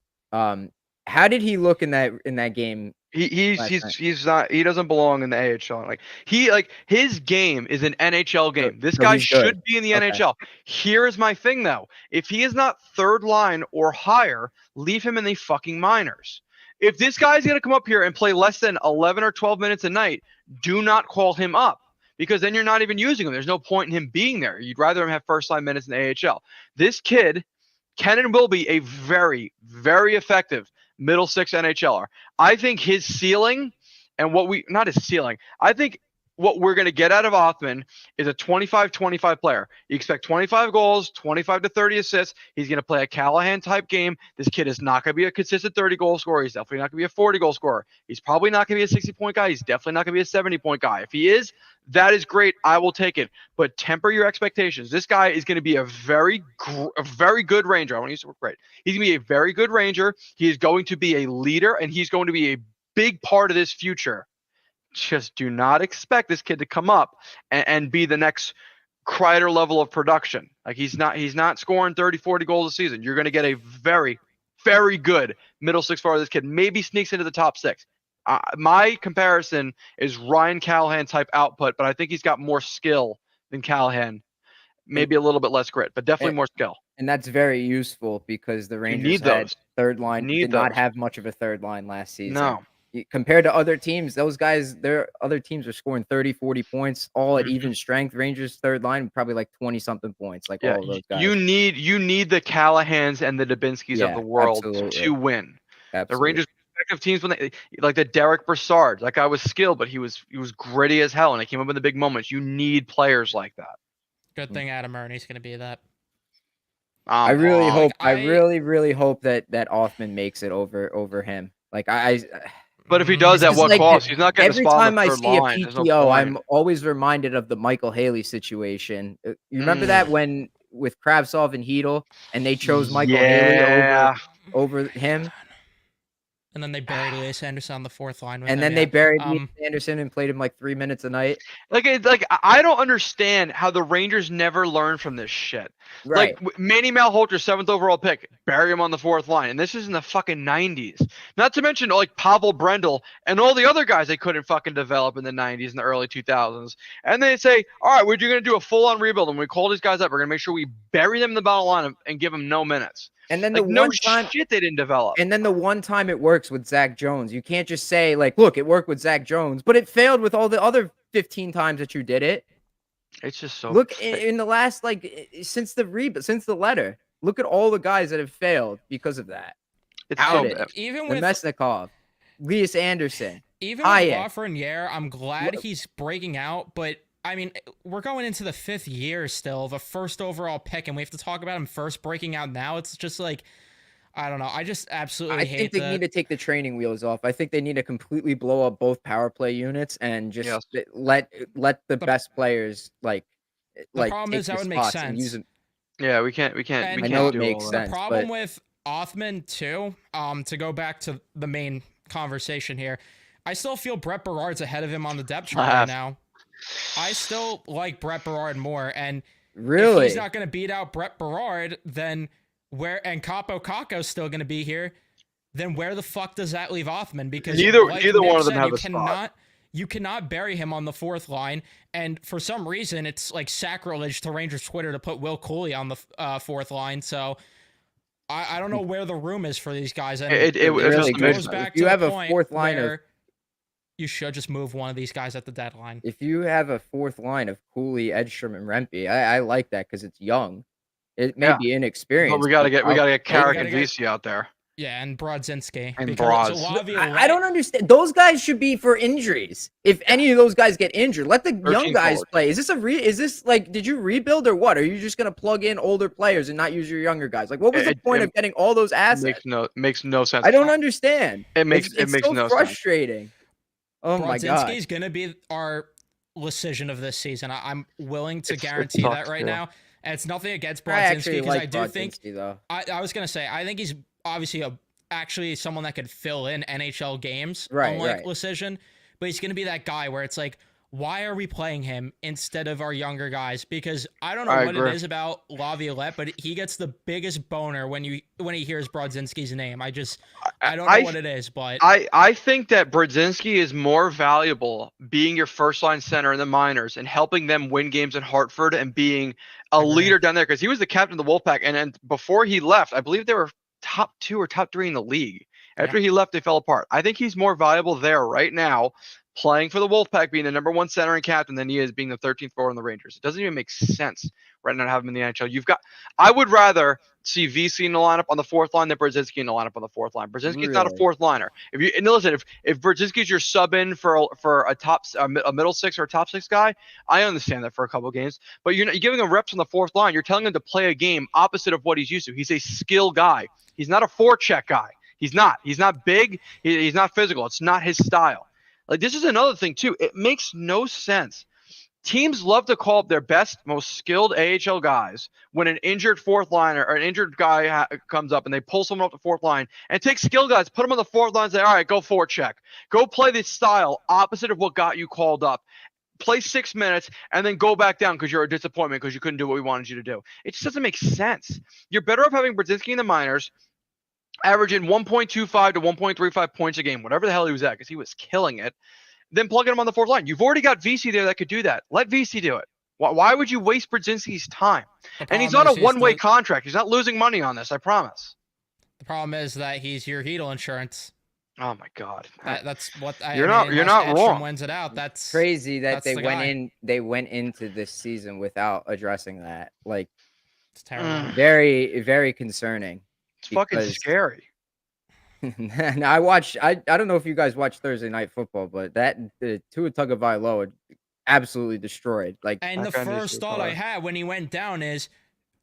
How did he look in that game? He's not, he doesn't belong in the AHL. Like his game is an NHL game. This guy should be in the NHL. Here's my thing though. If he is not third line or higher, leave him in the fucking minors. If this guy's going to come up here and play less than 11 or 12 minutes a night, do not call him up, because then you're not even using him. There's no point in him being there. You'd rather him have first line minutes in the AHL. This kid can and will be a very, very effective middle six NHLer. I think his ceiling and not his ceiling, I think what we're going to get out of Othmann is a 25-25 player. You expect 25 goals, 25 to 30 assists. He's going to play a Callahan type game. This kid is not going to be a consistent 30 goal scorer. He's definitely not going to be a 40 goal scorer. He's probably not going to be a 60-point guy. He's definitely not going to be a 70-point guy. If he is, that is great. I will take it. But temper your expectations. This guy is going to be a very good Ranger. I want to use the word great. He's going to be a very good Ranger. He is going to be a leader, and he's going to be a big part of this future. Just do not expect this kid to come up and be the next Kreider level of production. Like he's not scoring 30, 40 goals a season. You're going to get a very, very good middle six forward. This kid maybe sneaks into the top 6. My comparison is Ryan Callahan type output, but I think he's got more skill than Callahan. Maybe a little bit less grit, but definitely more skill. And that's very useful because the Rangers had third line did not have much of a third line last season. No. Compared to other teams, those guys, their other teams are scoring 30, 40 points, all at even strength. Rangers third line, probably like 20-something points, all of those guys. You need the Callahans and the Dubinskys of the world to win. Absolutely. The Rangers respective teams, when they like the Derek Brassard, that guy was skilled, but he was gritty as hell, and he came up in the big moments. You need players like that. Good thing Adam Ernie's going to be that. I really hope that Othmann makes it over him. Like But if he does, at what cost? He's not getting a spot on the third line. Every time I see a PTO, I'm always reminded of the Michael Haley situation. You remember that when with Kravtsov and Hedl, and they chose Michael Haley over him? And then they buried Elias Anderson on the fourth line. And then they buried Anderson and played him like 3 minutes a night. Like I don't understand how the Rangers never learn from this shit. Right. Like Manny Malhotra, 7th overall pick, bury him on the 4th line, and this is in the fucking 90s. Not to mention like Pavel Brendel and all the other guys they couldn't fucking develop in the 90s and the early 2000s. And they say, all right, we're going to do a full-on rebuild, and we call these guys up. We're going to make sure we bury them in the bottom line and give them no minutes. And then shit they didn't develop. And then the one time it works with Zach Jones, you can't just say like, look, it worked with Zach Jones, but it failed with all the other 15 times that you did it. It's just so. Look in the last since the letter. Look at all the guys that have failed because of that. It's even with Mesnikov. Elias Anderson. Even with Hayek. Lafreniere, I'm glad he's breaking out, but I mean, we're going into the 5th year still, the first overall pick, and we have to talk about him first breaking out now. It's just like, I don't know. I just absolutely I hate think they need to take the training wheels off. I think they need to completely blow up both power play units and just Yes. let the best players like problem take is the that would make spots and use sense. them. Yeah, we can't And we I know can't it do makes all The that. sense, problem but with Othmann too, to go back to the main conversation here, I still feel Brett Berard's ahead of him on the depth chart right Laugh. now. I still like Brett Berard more, and if he's really, not going to beat out Brett Berard, then and Capo Caco's still going to be here, then where the fuck does that leave Othmann? Because Neither like one Nick of them said, have a spot. you cannot bury him on the 4th line, and for some reason it's like sacrilege to Rangers Twitter to put Will Cooley on the 4th line. So I don't know where the room is for these guys, and It really doesn't good. make goes sense. back If you to have the a point fourth line of where you should just move one of these guys at the deadline. if you have a fourth line of Cooley, Edstrom, and Rempe, I like that because it's young. It may Yeah. be But inexperienced. we gotta get Carrick gotta and get- VC out there. Yeah, and Brodzinski. And because Brods. I don't understand. Those guys should be for injuries. If any of those guys get injured, let the young 13 guys forwards. play. Is this like, did you rebuild or what? Are you just gonna plug in older players and not use your younger guys? Like, what was the point of getting all those assets? Makes no sense. I don't understand. It makes It's makes so no sense. frustrating. Oh my god. Brodzinski's gonna be our decision of this season. I'm willing to It guarantee sucks, that right too. now. And it's nothing against I Brodzinski actually because I like do think Brodzinski, though. I was gonna say I think he's obviously actually someone that could fill in NHL games, Right, unlike right. Lecision, but he's gonna be that guy where it's like, why are we playing him instead of our younger guys? Because I don't know I what agree. it is about Laviolette, but he gets the biggest boner when he hears Brodzinski's name. I don't know what it is, but I think that Brodzinski is more valuable being your first line center in the minors and helping them win games in Hartford and being a Agreed. leader down there because he was the captain of the Wolfpack and before he left, I believe they were top 2 or top 3 in the league. After he left, they fell apart. I think he's more valuable there right now, playing for the Wolfpack, being the #1 center and captain than he is being the 13th forward on the Rangers. It doesn't even make sense right now to have him in the NHL. I would rather see VC in the lineup on the 4th line than Brodzinski in the lineup on the 4th line. Brodzinski's not a Really? 4th liner. If Brodzinski's your sub in for a middle 6 or a top 6 guy, I understand that for a couple of games. But you're giving him reps on the 4th line. You're telling him to play a game opposite of what he's used to. He's a skill guy. He's not a forecheck guy. He's not. He's not big. He's not physical. It's not his style. Like, this is another thing, too. It makes no sense. Teams love to call up their best, most skilled AHL guys when an injured 4th liner or an injured guy comes up and they pull someone up the 4th line and take skill guys, put them on the 4th line and say, all right, go forecheck. Go play this style opposite of what got you called up. Play 6 minutes and then go back down because you're a disappointment because you couldn't do what we wanted you to do. It just doesn't make sense. You're better off having Brodzinski in the minors, averaging 1.25 to 1.35 points a game, whatever the hell he was at, because he was killing it, then plugging him on the 4th line. You've already got VC there that could do that. Let VC do it. Why would you waste Brodzinski's time? And he's on a one-way contract. He's not losing money on this, I promise. The problem is that he's your Hedel insurance. Oh my God. That's what You're not wrong. Wins it out. That's Crazy that that's the they went into this season without addressing that. Like, it's terrible. very, very concerning. It's fucking scary. Now, I don't know if you guys watch Thursday Night Football, but the Tua Tagovailoa absolutely destroyed. Like, And the first thought I had when he went down is,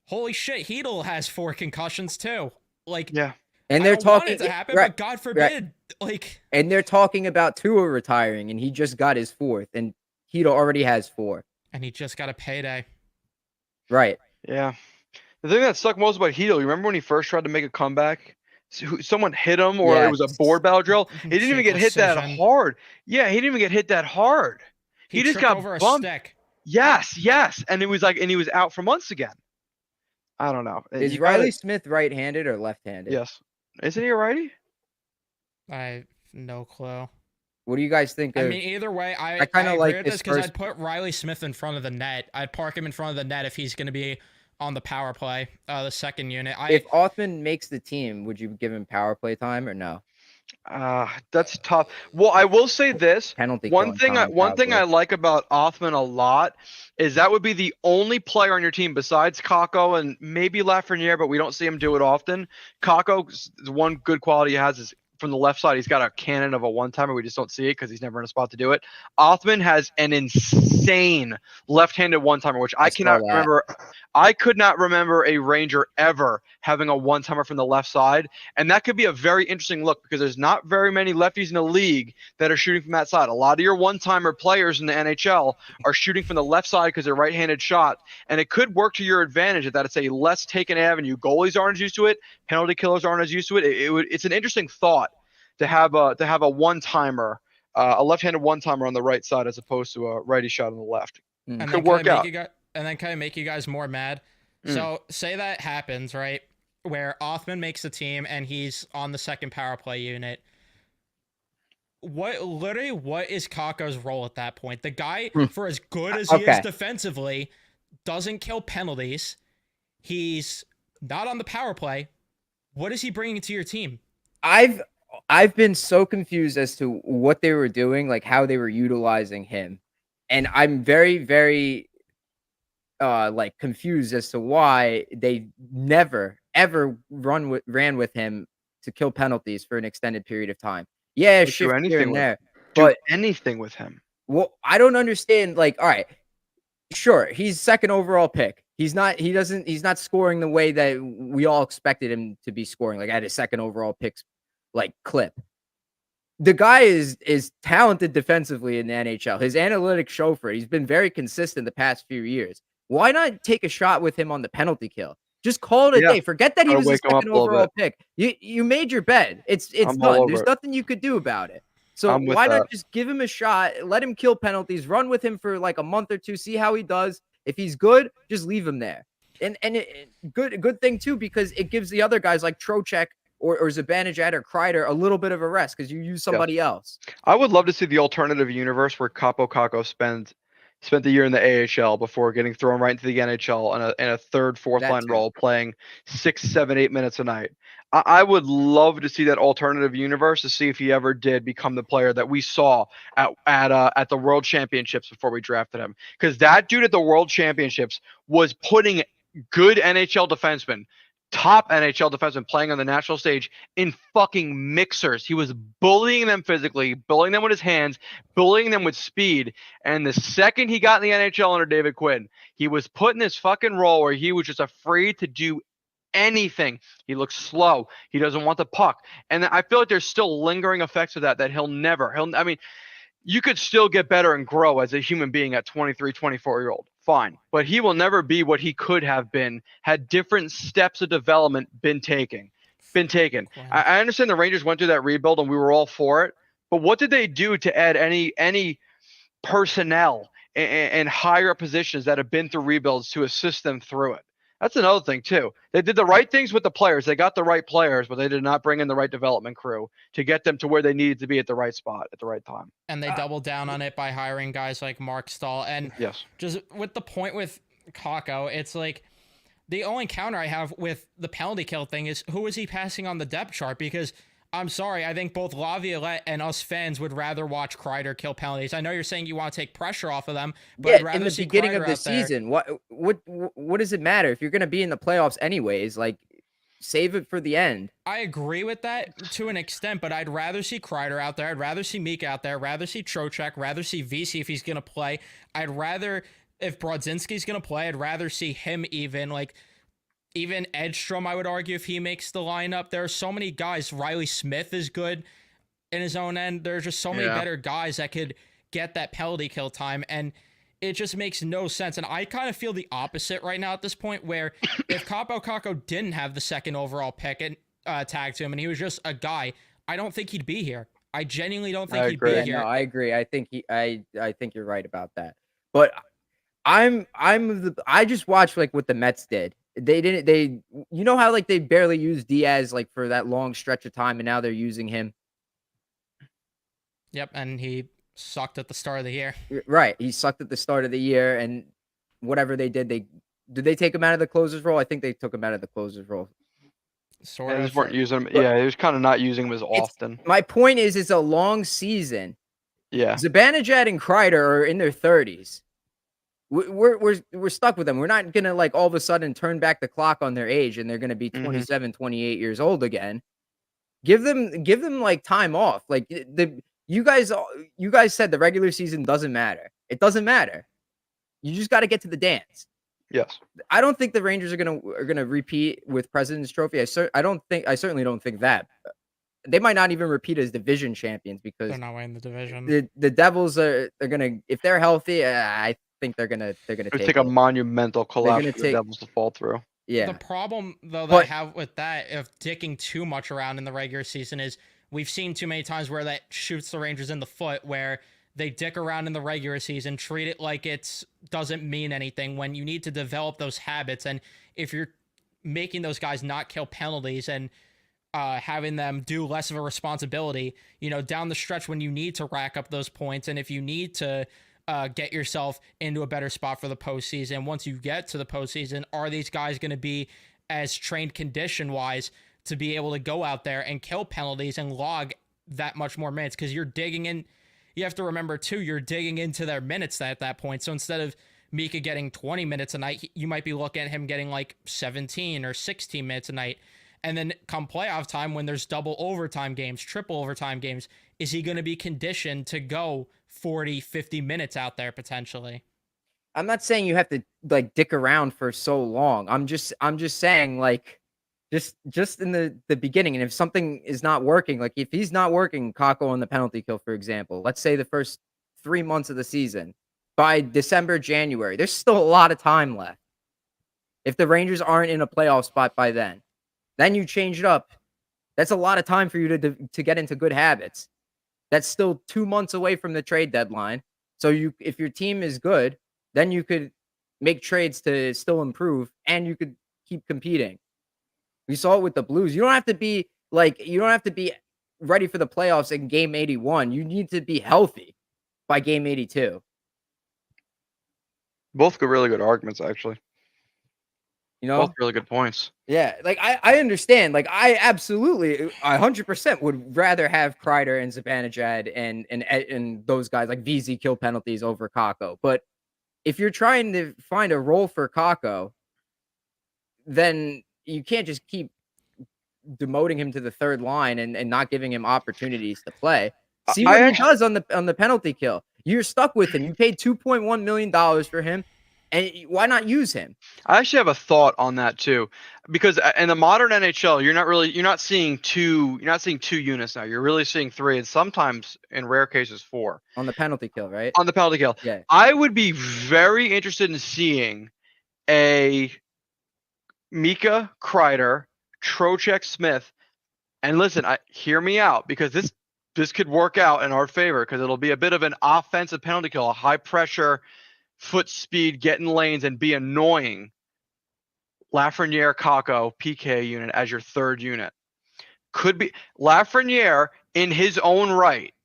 holy shit, Hedel has 4 concussions too. Like, yeah. And they're I don't want talking it to happen, right, but God forbid, like. And they're talking about Tua retiring, and he just got his 4th, and Hedel already has 4. And he just got a payday. Right. Yeah. The thing that sucked most about Hedel, you remember when he first tried to make a comeback? Someone hit him, or it was a board battle drill. He didn't even get hit that hard. Yeah, he didn't even get hit that hard. He just got over bumped. a stick. Yes, and it was like, and he was out for months again. I don't know. Is Riley Smith right-handed or left-handed? Yes. Isn't he a righty? I have no clue. What do you guys think of? I mean, either way, I kind of like this because first... I'd put Riley Smith in front of the net. I'd park him in front of the net if he's going to be on the power play, the second unit. If Othmann makes the team, would you give him power play time or no? That's tough. Well, I will say this. Penalty. One thing I like about Othmann a lot is that would be the only player on your team besides Kakko and maybe Lafreniere, but we don't see him do it often. Kakko, the one good quality he has is from the left side, he's got a cannon of a one-timer. We just don't see it because he's never in a spot to do it. Othmann has an insane left-handed one-timer, which I saw cannot that. remember. I could not remember a Ranger ever having a one-timer from the left side, and that could be a very interesting look because there's not very many lefties in the league that are shooting from that side. A lot of your one-timer players in the NHL are shooting from the left side because they're right-handed shot, and it could work to your advantage that it's a less taken avenue. Goalies aren't as used to it. Penalty killers aren't as used to it. It's an interesting thought to have a one-timer, a left-handed one-timer on the right side as opposed to a righty shot on the left. And Could work out. And then kind of make you guys more mad. So say that happens, right? Where Othmann makes the team and he's on the second power play unit. What is Kakko's role at that point? The guy, for as good as he is defensively, doesn't kill penalties. He's not on the power play. What is he bringing to your team? I've been so confused as to what they were doing, like how they were utilizing him. And I'm very, very like confused as to why they never ever ran with him to kill penalties for an extended period of time. Yeah, shift here and there. Do anything with him. Well, I don't understand. Like, all right, sure, he's second overall pick. He's not scoring the way that we all expected him to be scoring, like at his second overall picks like clip. The guy is talented defensively in the NHL. His analytics show for it. He's been very consistent the past few years. Why not take a shot with him on the penalty kill? Just call it a day. Forget that he was a second overall pick. You made your bed. It's done. There's nothing you could do about it. So why not just give him a shot, let him kill penalties, run with him for like a month or two, see how he does. If he's good, just leave him there. And good thing too, because it gives the other guys like Trocheck or Zibanejad or Kreider a little bit of a rest because you use somebody else. I would love to see the alternative universe where Kaapo Kakko spent the year in the AHL before getting thrown right into the NHL in a third, fourth line role, playing 6, 7, 8 minutes a night. I would love to see that alternative universe to see if he ever did become the player that we saw at the World Championships before we drafted him. Because that dude at the World Championships was putting good NHL defensemen, top NHL defensemen playing on the national stage in fucking mixers. He was bullying them physically, bullying them with his hands, bullying them with speed. And the second he got in the NHL under David Quinn, he was put in this fucking role where he was just afraid to do anything. He looks slow. He doesn't want the puck. And I feel like there's still lingering effects of that I mean, you could still get better and grow as a human being at 23, 24-year-old. Fine. But he will never be what he could have been had different steps of development been taken. I understand the Rangers went through that rebuild and we were all for it. But what did they do to add any personnel and higher positions that have been through rebuilds to assist them through it? That's another thing, too. They did the right things with the players. They got the right players, but they did not bring in the right development crew to get them to where they needed to be at the right spot at the right time. And they doubled down on it by hiring guys like Mark Stahl. And just with the point with Kakko, it's like the only counter I have with the penalty kill thing is who is he passing on the depth chart? Because I'm sorry, I think both Laviolette and us fans would rather watch Kreider kill penalties. I know you're saying you want to take pressure off of them, but I'd rather in the see beginning Kreider of the season, what does it matter if you're going to be in the playoffs anyways? Like, save it for the end. I agree with that to an extent, but I'd rather see Kreider out there. I'd rather see Meek out there. Rather see Trocheck. Rather see VC if he's going to play. I'd rather, if Brodzinski's going to play, I'd rather see him even Edstrom, I would argue, if he makes the lineup. There are so many guys. Riley Smith is good in his own end. There's just so many better guys that could get that penalty kill time, and it just makes no sense. And I kind of feel the opposite right now at this point, where if Kaapo Kakko didn't have the second overall pick and tagged to him, and he was just a guy, I don't think he'd be here. I genuinely don't think he'd be here. No, I agree. I think I think you're right about that. But I just watched like what the Mets did. They you know how like they barely used Diaz like for that long stretch of time, and now they're using him. Yep, and he sucked at the start of the year. Right, he sucked at the start of the year, and whatever they did they take him out of the closer's role? I think they took him out of the closer's role. Sort of. They just weren't using him. Yeah, he was kind of not using him as often. My point is, it's a long season. Yeah. Zibanejad and Kreider are in their 30s. We're stuck with them. We're not going to like all of a sudden turn back the clock on their age and they're going to be 27, 28 years old again. Give them like time off. Like you guys said the regular season doesn't matter. It doesn't matter. You just got to get to the dance. Yes. I don't think the Rangers are gonna repeat with President's Trophy. I certainly don't think that. They might not even repeat as division champions because They're not winning the division. the Devils are gonna, if they're healthy, I think they're gonna It would take take a it. monumental collapse gonna for the Devils to fall through. Yeah. The problem, though, that But- I have with that, of dicking too much around in the regular season, is we've seen too many times where that shoots the Rangers in the foot, where they dick around in the regular season, treat it like it doesn't mean anything, when you need to develop those habits. And if you're making those guys not kill penalties and having them do less of a responsibility, down the stretch when you need to rack up those points, and if you need to get yourself into a better spot for the postseason, once you get to the postseason, are these guys going to be as trained condition-wise to be able to go out there and kill penalties and log that much more minutes? Because you're digging in. You have to remember, too, you're digging into their minutes at that point. So instead of Mika getting 20 minutes a night, you might be looking at him getting like 17 or 16 minutes a night. And then come playoff time, when there's double overtime games, triple overtime games, is he going to be conditioned to go 40, 50 minutes out there potentially? I'm not saying you have to like dick around for so long. I'm just saying, like, just in the beginning. And if something is not working, like if he's not working, Kako on the penalty kill, for example, let's say the first 3 months of the season, by December, January, there's still a lot of time left. If the Rangers aren't in a playoff spot by then you change it up. That's a lot of time for you to get into good habits. That's still 2 months away from the trade deadline. So if your team is good, then you could make trades to still improve, and you could keep competing. We saw it with the Blues. You don't have to be ready for the playoffs in game 81. You need to be healthy by game 82. Both really good arguments, actually. Both really good points. Yeah, like I understand. Like I absolutely 100% would rather have Kreider and Zibanejad and those guys like VZ kill penalties over Kako. But if you're trying to find a role for Kako, then you can't just keep demoting him to the third line and not giving him opportunities to play. See what he does on the penalty kill. You're stuck with him. You paid $2.1 million for him. And why not use him? I actually have a thought on that too, because in the modern NHL, you're not seeing two units now. You're really seeing 3, and sometimes in rare cases 4 on the penalty kill, right? On the penalty kill. Yeah. I would be very interested in seeing a Mika, Kreider, Trocheck, Smith, and listen, hear me out, because this could work out in our favor, because it'll be a bit of an offensive penalty kill, a high pressure, foot speed, get in lanes, and be annoying. Lafreniere, Kako, PK unit as your third unit. Could be Lafreniere in his own right.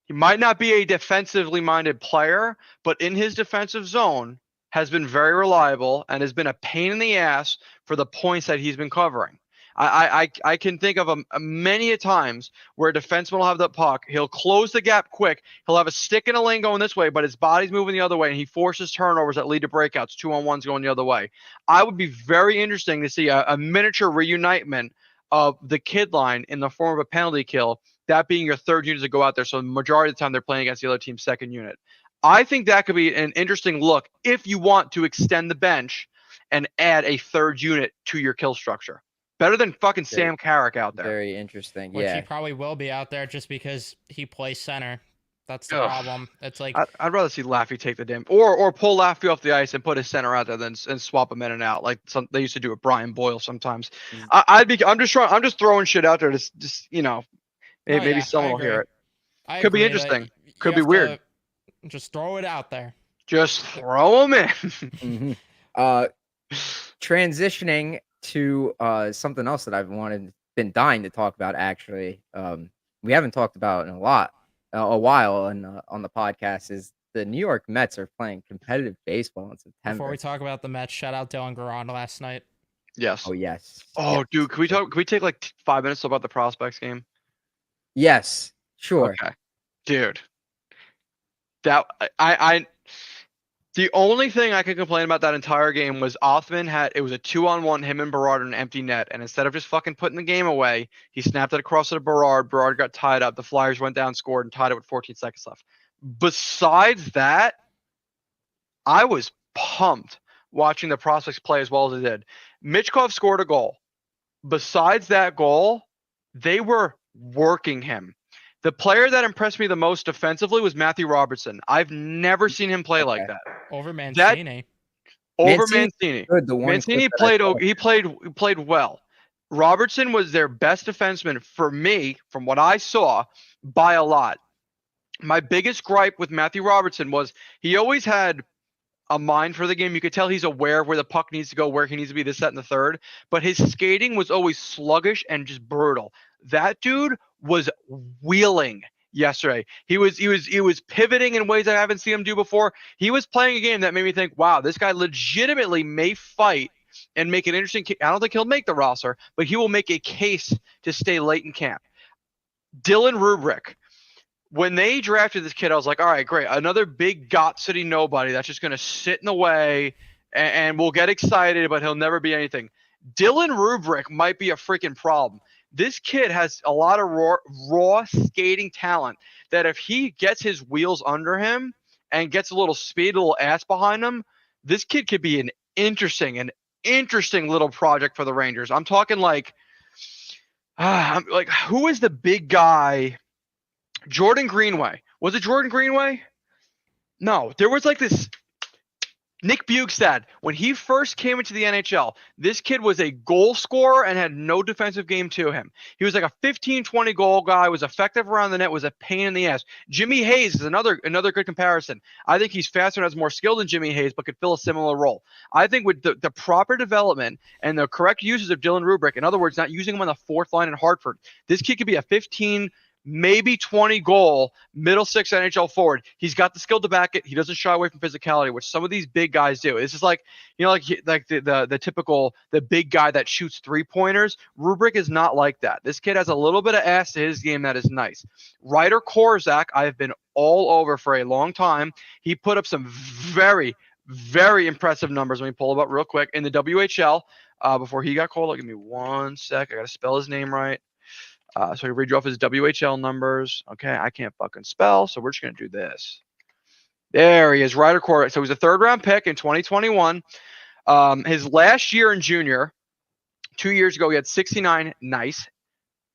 He might not be a defensively minded player, but in his defensive zone has been very reliable and has been a pain in the ass for the points that he's been covering. I can think of many a times where a defenseman will have the puck. He'll close the gap quick. He'll have a stick in a lane going this way, but his body's moving the other way, and he forces turnovers that lead to breakouts, 2-on-1s going the other way. I would be very interesting to see a miniature reunitement of the kid line in the form of a penalty kill, that being your third unit to go out there. So the majority of the time they're playing against the other team's second unit. I think that could be an interesting look if you want to extend the bench and add a third unit to your kill structure. Better than fucking Sam Carrick out there. Very interesting. Which yeah. he probably will be out there just because he plays center. That's the problem. It's like I'd rather see Laffy take the damn or pull Laffy off the ice and put his center out there than and swap him in and out like they used to do with Brian Boyle sometimes. I'm just throwing shit out there to just maybe someone will hear it. Could be interesting. Could be weird. Just throw it out there. Just throw them in. Transitioning to something else that I've been dying to talk about. Actually, we haven't talked about in a while on the podcast. Is the New York Mets are playing competitive baseball in September. Before we talk about the Mets, shout out Dylan Garand last night. Yes. Oh yes. Oh yes. Dude, can we take like 5 minutes about the prospects game? Yes. Sure. Okay. Dude. That I The only thing I could complain about that entire game was Othmann it was a 2-on-1, him and Berard in an empty net. And instead of just fucking putting the game away, he snapped it across to Berard. Berard got tied up. The Flyers went down, scored, and tied it with 14 seconds left. Besides that, I was pumped watching the prospects play as well as they did. Michkov scored a goal. Besides that goal, they were working him. The player that impressed me the most defensively was Matthew Robertson. I've never seen him play like that. Over Mancini. Over Mancini, Mancini. good, the one Mancini clip that I played saw. he played well. Robertson was their best defenseman for me, from what I saw, by a lot. My biggest gripe with Matthew Robertson was he always had a mind for the game. You could tell he's aware of where the puck needs to go, where he needs to be, this, that, and the third. But his skating was always sluggish and just brutal. That dude was wheeling yesterday. He was pivoting in ways I haven't seen him do before. He was playing a game that made me think, wow, this guy legitimately may fight and make an interesting. I don't think he'll make the roster, but he will make a case to stay late in camp. Dylan Rubrick. When they drafted this kid, I was like, all right, great. Another big Got City nobody that's just going to sit in the way and we'll get excited, but he'll never be anything. Dylan Rubrick might be a freaking problem. This kid has a lot of raw skating talent that if he gets his wheels under him and gets a little speed, a little ass behind him, this kid could be an interesting little project for the Rangers. I'm talking who is the big guy? Jordan Greenway. Was it Jordan Greenway? No, there was this Nick Bukestad. When he first came into the NHL, this kid was a goal scorer and had no defensive game to him. He was like a 15-20 goal guy, was effective around the net, was a pain in the ass. Jimmy Hayes is another good comparison. I think he's faster and has more skill than Jimmy Hayes, but could fill a similar role. I think with the proper development and the correct uses of Dylan Rubrick, in other words, not using him on the fourth line in Hartford, this kid could be a 15, maybe 20 goal middle six NHL forward. He's got the skill to back it. He doesn't shy away from physicality, which some of these big guys do. This is like the typical big guy that shoots 3-pointers. Rubrick is not like that. This kid has a little bit of ass to his game that is nice. Ryder Korzak, I've been all over for a long time. He put up some very, very impressive numbers. Let me pull them up real quick in the WHL before he got called. Give me 1 sec. I got to spell his name right. So I can read you off his WHL numbers. Okay, I can't fucking spell, so we're just going to do this. There he is, Ryder Korzak. So he was a third-round pick in 2021. His last year in junior, 2 years ago, he had 69 nice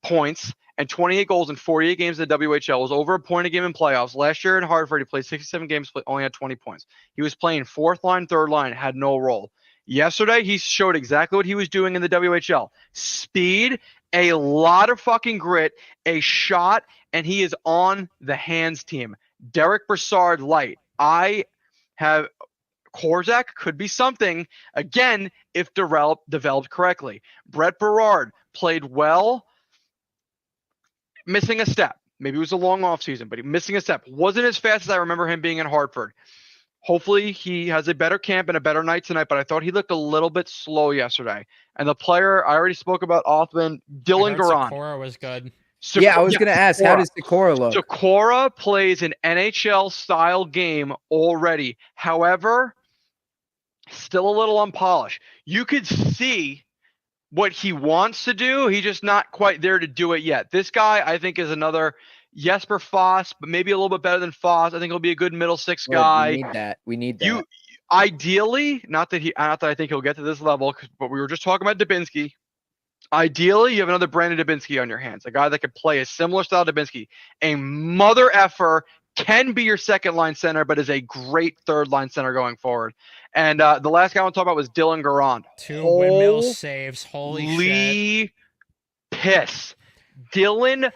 points and 28 goals in 48 games in the WHL. It was over a point a game in playoffs. Last year in Hartford, he played 67 games, only had 20 points. He was playing fourth line, third line, had no role. Yesterday, he showed exactly what he was doing in the WHL. Speed, a lot of fucking grit, a shot, and he is on the hands team. Derek Brassard light. I have Korzak could be something, again, if developed correctly. Brett Berard played well, missing a step. Maybe it was a long offseason, but he missing a step. Wasn't as fast as I remember him being in Hartford. Hopefully he has a better camp and a better night tonight, but I thought he looked a little bit slow yesterday. And the player, I already spoke about Othmann, Dylan Garand. Sikora was good. I was going to ask, how does Sikora look? Sikora plays an NHL-style game already. However, still a little unpolished. You could see what he wants to do. He's just not quite there to do it yet. This guy, I think, is another Jesper Foss, but maybe a little bit better than Foss. I think he'll be a good middle six guy. We need that. Ideally, not that I think he'll get to this level, but we were just talking about Dubinsky. Ideally, you have another Brandon Dubinsky on your hands, a guy that could play a similar style to Dubinsky. A mother effer, can be your second line center, but is a great third line center going forward. And the last guy I want to talk about was Dylan Garand. 2 windmill saves. Holy shit. Piss. Dylan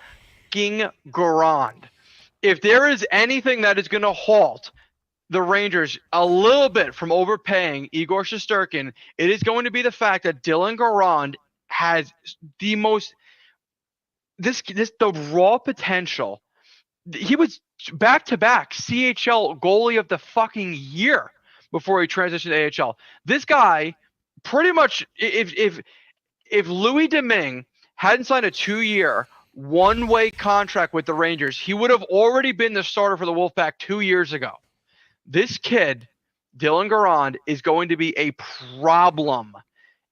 Garand. If there is anything that is going to halt the Rangers a little bit from overpaying Igor Shesterkin, it is going to be the fact that Dylan Garand has the most the raw potential. He was back-to-back CHL goalie of the fucking year before he transitioned to AHL. This guy, pretty much, if Louis Domingue hadn't signed a 2-year, one-way contract with the Rangers, he would have already been the starter for the Wolfpack 2 years ago. This kid Dylan Garand is going to be a problem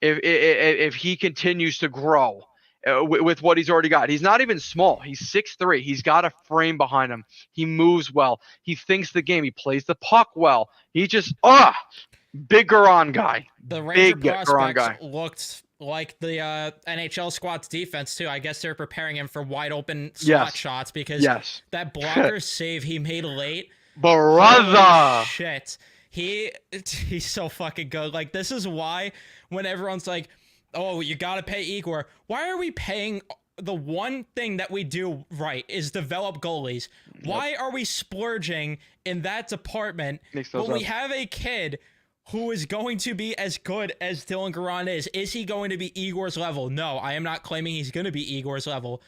if he continues to grow with what he's already got. He's not even small. He's 6'3". He's got a frame behind him. He moves well. He thinks the game. He plays the puck well. He just big Garand guy. The Ranger Big Garand prospects guy. looked like the NHL squad's defense too. I guess they're preparing him for wide open slot shots because that blocker save he made late. Brother. Shit. He's so fucking good. Like, this is why when everyone's like, oh, you gotta pay Igor. Why are we paying the one thing that we do right is develop goalies? Why are we splurging in that department when we have a kid who is going to be as good as Dylan Garand is? Is he going to be Igor's level? No, I am not claiming he's going to be Igor's level.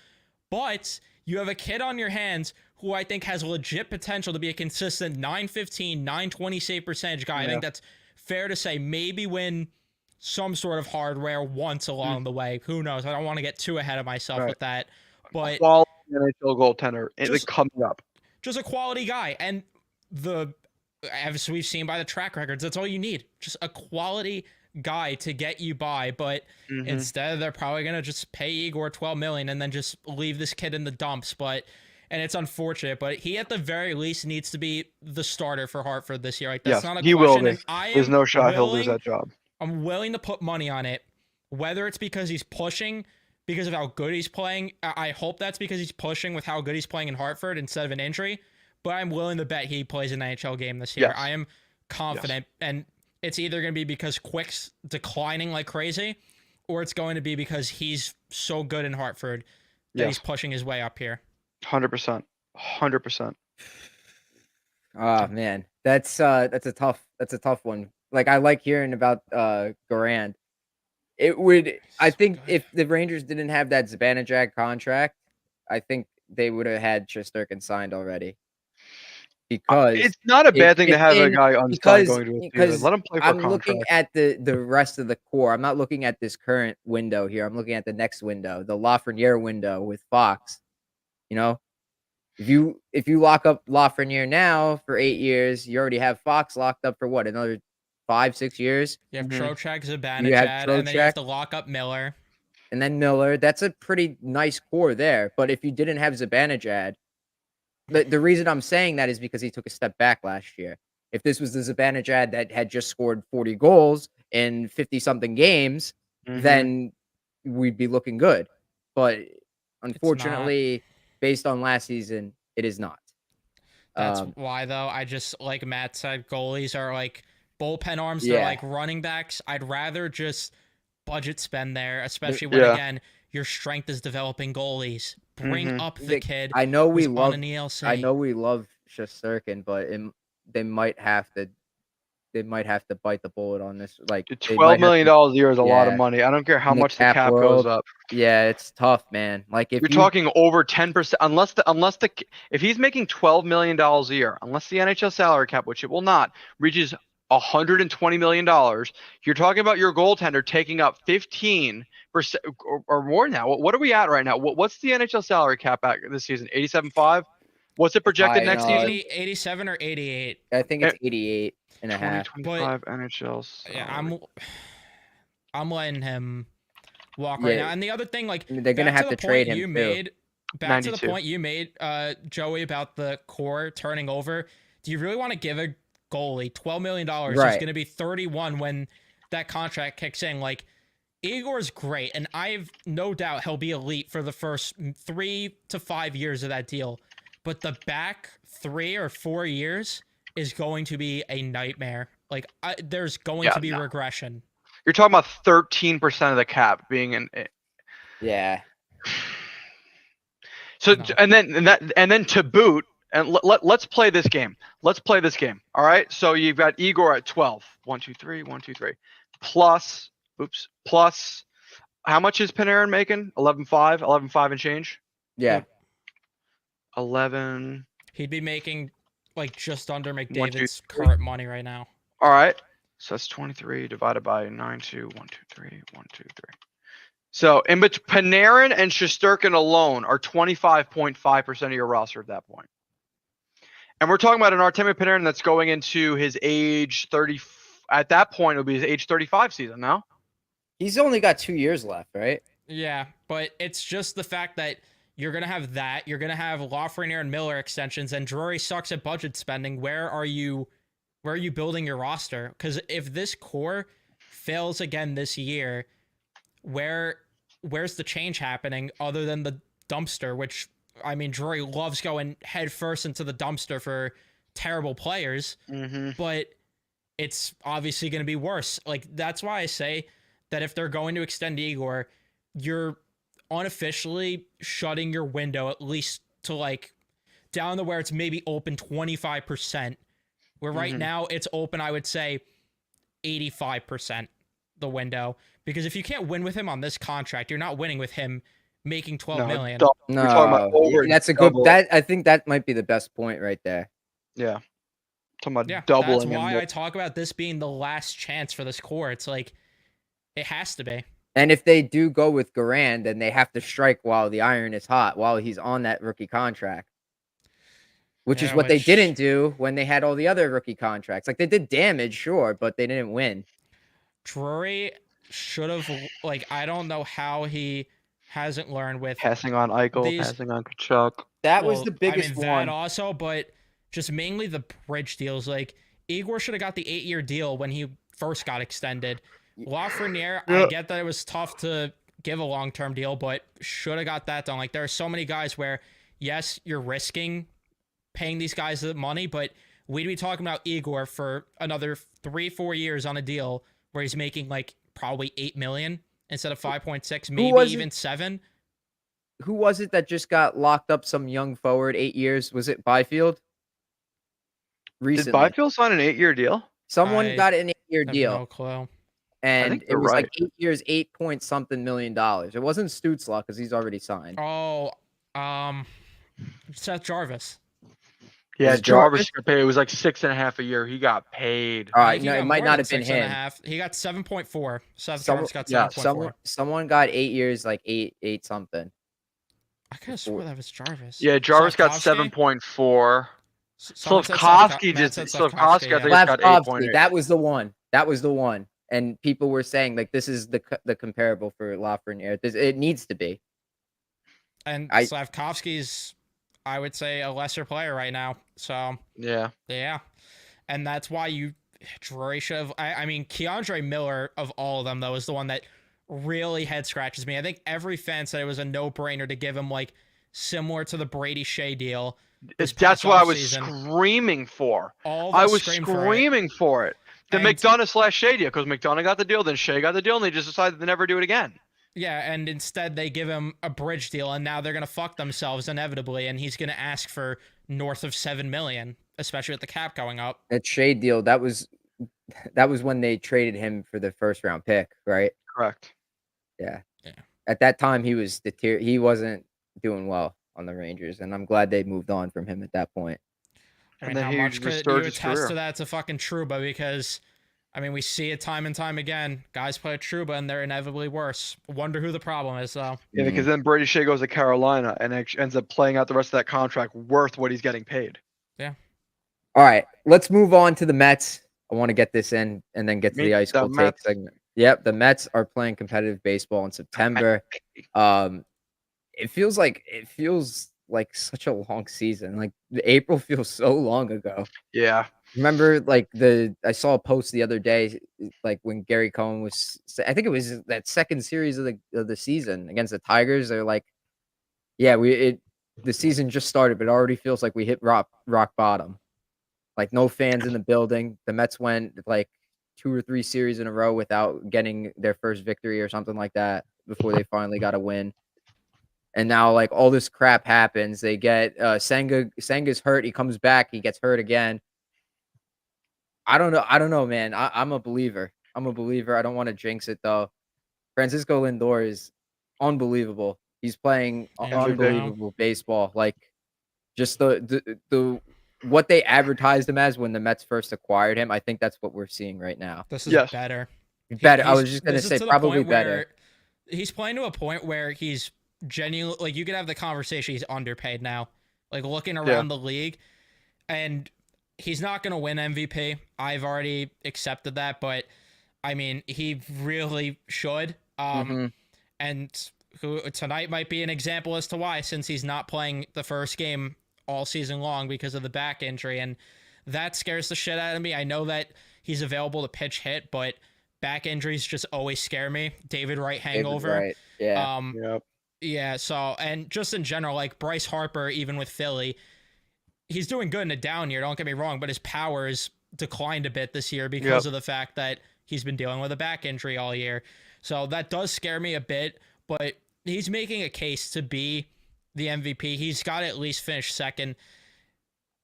But you have a kid on your hands who I think has legit potential to be a consistent 915, 920 save percentage guy. I think that's fair to say. Maybe win some sort of hardware once along the way. Who knows? I don't want to get too ahead of myself with that. But quality NHL goaltender coming up. Just a quality guy. And as we've seen by the track records, that's all you need. Just a quality guy to get you by. But instead, they're probably going to just pay Igor $12 million and then just leave this kid in the dumps. And it's unfortunate, but he at the very least needs to be the starter for Hartford this year. Like, that's not a question. He will be. And There's no shot he'll lose that job. I'm willing to put money on it, whether it's because he's pushing because of how good he's playing. I hope that's because he's pushing with how good he's playing in Hartford instead of an injury. But I'm willing to bet he plays an NHL game this year. Yes. I am confident, and it's either going to be because Quick's declining like crazy, or it's going to be because he's so good in Hartford that he's pushing his way up here. 100%. 100%. Oh man, that's a tough one. Like, I like hearing about Garand. I think if the Rangers didn't have that Zibanejad contract, I think they would have had Shesterkin signed already. Because it's not a bad thing to have a guy unsigned going to a season. Let him play for a contract. I'm looking at the rest of the core. I'm not looking at this current window here. I'm looking at the next window, the Lafreniere window with Fox. You know, if you lock up Lafreniere now for 8 years, you already have Fox locked up for what, another 5-6 years? You have Trocheck, Zibanejad, and then you have to lock up Miller. And then Miller. That's a pretty nice core there. But if you didn't have Zibanejad, the reason I'm saying that is because he took a step back last year. If this was the Zibanejad that had just scored 40 goals in 50-something games, then we'd be looking good. But unfortunately, based on last season, it is not. That's why, though, I just, like Matt said, goalies are like bullpen arms. They're like running backs. I'd rather just budget spend there, especially when, again, your strength is developing goalies. Bring up the kid. I know we love ELC. Shesterkin, but they might have to bite the bullet on this. Like, $12 million a year is a lot of money. I don't care how much the cap goes up. Yeah, it's tough, man. Like, if you're talking over 10%, if he's making $12 million a year, unless the NHL salary cap, which it will not, reaches $120 million, you're talking about your goaltender taking up 15% or more now. What are we at right now? What's the NHL salary cap at this season? 87.5? What's it projected next season? 87 or 88? I think it's 88 and a half. 2025 NHL salary. Yeah, I'm letting him walk right now. And the other thing, like, they're gonna have to trade him too. Back to the point you made, Joey, about the core turning over. Do you really want to give a goalie $12 million who's going to be 31 when that contract kicks in? Like, Igor's great, and I've no doubt he'll be elite for the first 3 to 5 years of that deal. But the back 3 or 4 years is going to be a nightmare. Like, there's going to be regression. You're talking about 13% of the cap being in. Yeah. So and then to boot, and let's play this game. Let's play this game. All right. So you've got Igor at 12. 1, 2, 3. 1, 2, 3. Plus, how much is Panarin making? 11.5. 11.5 and change. Yeah. 11. He'd be making like just under McDavid's current money right now. All right. So that's 23 divided by 9, 2, 1, 2, 3, 1, 2, 3. So in between Panarin and Shesterkin alone are 25.5% of your roster at that point. And we're talking about an Artemi Panarin that's going into his age 30. At that point, it'll be his age 35 season now. He's only got 2 years left, right? Yeah, but it's just the fact that you're gonna have that. You're gonna have Lafreniere and Miller extensions, and Drury sucks at budget spending. Where are you building your roster? Because if this core fails again this year, where's the change happening other than the dumpster? Which, I mean, Drury loves going head first into the dumpster for terrible players, but it's obviously going to be worse. Like, that's why I say that if they're going to extend Igor, you're unofficially shutting your window at least to like down to where it's maybe open 25%, where right now it's open, I would say 85% the window. Because if you can't win with him on this contract, you're not winning with him making 12 million. We're talking about over that's a good. That I think that might be the best point right there. Yeah. Talking about Yeah, doubling. that's why I talk about this being the last chance for this core. It's like, it has to be. And if they do go with Garand, then they have to strike while the iron is hot, while he's on that rookie contract. Which is what they didn't do when they had all the other rookie contracts. Like, they did damage, sure, but they didn't win. Drury should have, like, I don't know how he hasn't learned with passing on Eichel, passing on Kachuk. That was the biggest one. That also, but just mainly the bridge deals. Like, Igor should have got the 8-year deal when he first got extended. Lafreniere, I get that it was tough to give a long-term deal, but should have got that done. Like, there are so many guys where, yes, you're risking paying these guys the money, but we'd be talking about Igor for another 3-4 years on a deal where he's making like probably 8 million instead of 5.6, maybe even 7. Who was it that just got locked up? Some young forward, 8 years. Was it Byfield? Recently. Did Byfield sign an 8-year deal? Someone got an 8-year deal. No clue. And it was like 8 years, 8 point something million dollars. It wasn't Stutzla because he's already signed. Oh, Seth Jarvis. Yeah, Jarvis got paid. It was like 6.5 a year. He got paid. All right, no, it might not have been him. He got 7.4. Seth Jarvis got 7.4. Someone got 8 years, like eight something. I could have swore that was Jarvis. Yeah, Jarvis got 7.4. Slavkovsky just Slavkovsky got 8.8. That was the one. That was the one. And people were saying like this is the comparable for Lafreniere. It needs to be. And Slavkovsky's, I would say, a lesser player right now. So yeah. And that's why Drury should have. I mean, Keandre Miller of all of them though is the one that really head scratches me. I think every fan said it was a no-brainer to give him like similar to the Brady Shea deal. That's what I was screaming for. I was screaming for it. The McDonough/Shea deal, because McDonough got the deal, then Shea got the deal, and they just decided to never do it again. Yeah, and instead they give him a bridge deal, and now they're gonna fuck themselves inevitably, and he's gonna ask for north of $7 million, especially with the cap going up. That Shea deal, that was when they traded him for the first round pick, right? Correct. Yeah. At that time, he wasn't doing well on the Rangers, and I'm glad they moved on from him at that point. I mean, how much could you attest to that to fucking Trouba? Because, I mean, we see it time and time again. Guys play Trouba, and they're inevitably worse. Wonder who the problem is, though. Yeah, because then Brady Shea goes to Carolina and ends up playing out the rest of that contract worth what he's getting paid. Yeah. All right, let's move on to the Mets. I want to get this in and then get to the Ice Cold Take segment. Yep, the Mets are playing competitive baseball in September. It feels like such a long season. Like April feels so long ago. Yeah. Remember, like I saw a post the other day, like when Gary Cohen was, I think it was that second series of the season against the Tigers. They're like, yeah, the season just started, but it already feels like we hit rock bottom. Like no fans in the building. The Mets went like 2 or 3 series in a row without getting their first victory or something like that before they finally got a win. And now, like, all this crap happens. They get Senga's hurt. He comes back. He gets hurt again. I don't know, man. I'm a believer. I don't want to jinx it, though. Francisco Lindor is unbelievable. He's playing unbelievable baseball. Like, just the what they advertised him as when the Mets first acquired him, I think that's what we're seeing right now. This is better. Better. I was just going to say probably better. He's playing to a point where he's genuinely, like, you could have the conversation he's underpaid now. Like, looking around the league, and he's not going to win MVP. I've already accepted that, but I mean, he really should. Mm-hmm. And tonight might be an example as to why, since he's not playing the first game all season long because of the back injury, and that scares the shit out of me. I know that he's available to pitch hit, but back injuries just always scare me. David Wright hangover. Right. Yeah. Yep. Yeah, so, and just in general, like Bryce Harper, even with Philly, he's doing good in a down year, don't get me wrong, but his powers declined a bit this year because of the fact that he's been dealing with a back injury all year. So that does scare me a bit, but he's making a case to be the MVP. He's got to at least finish second.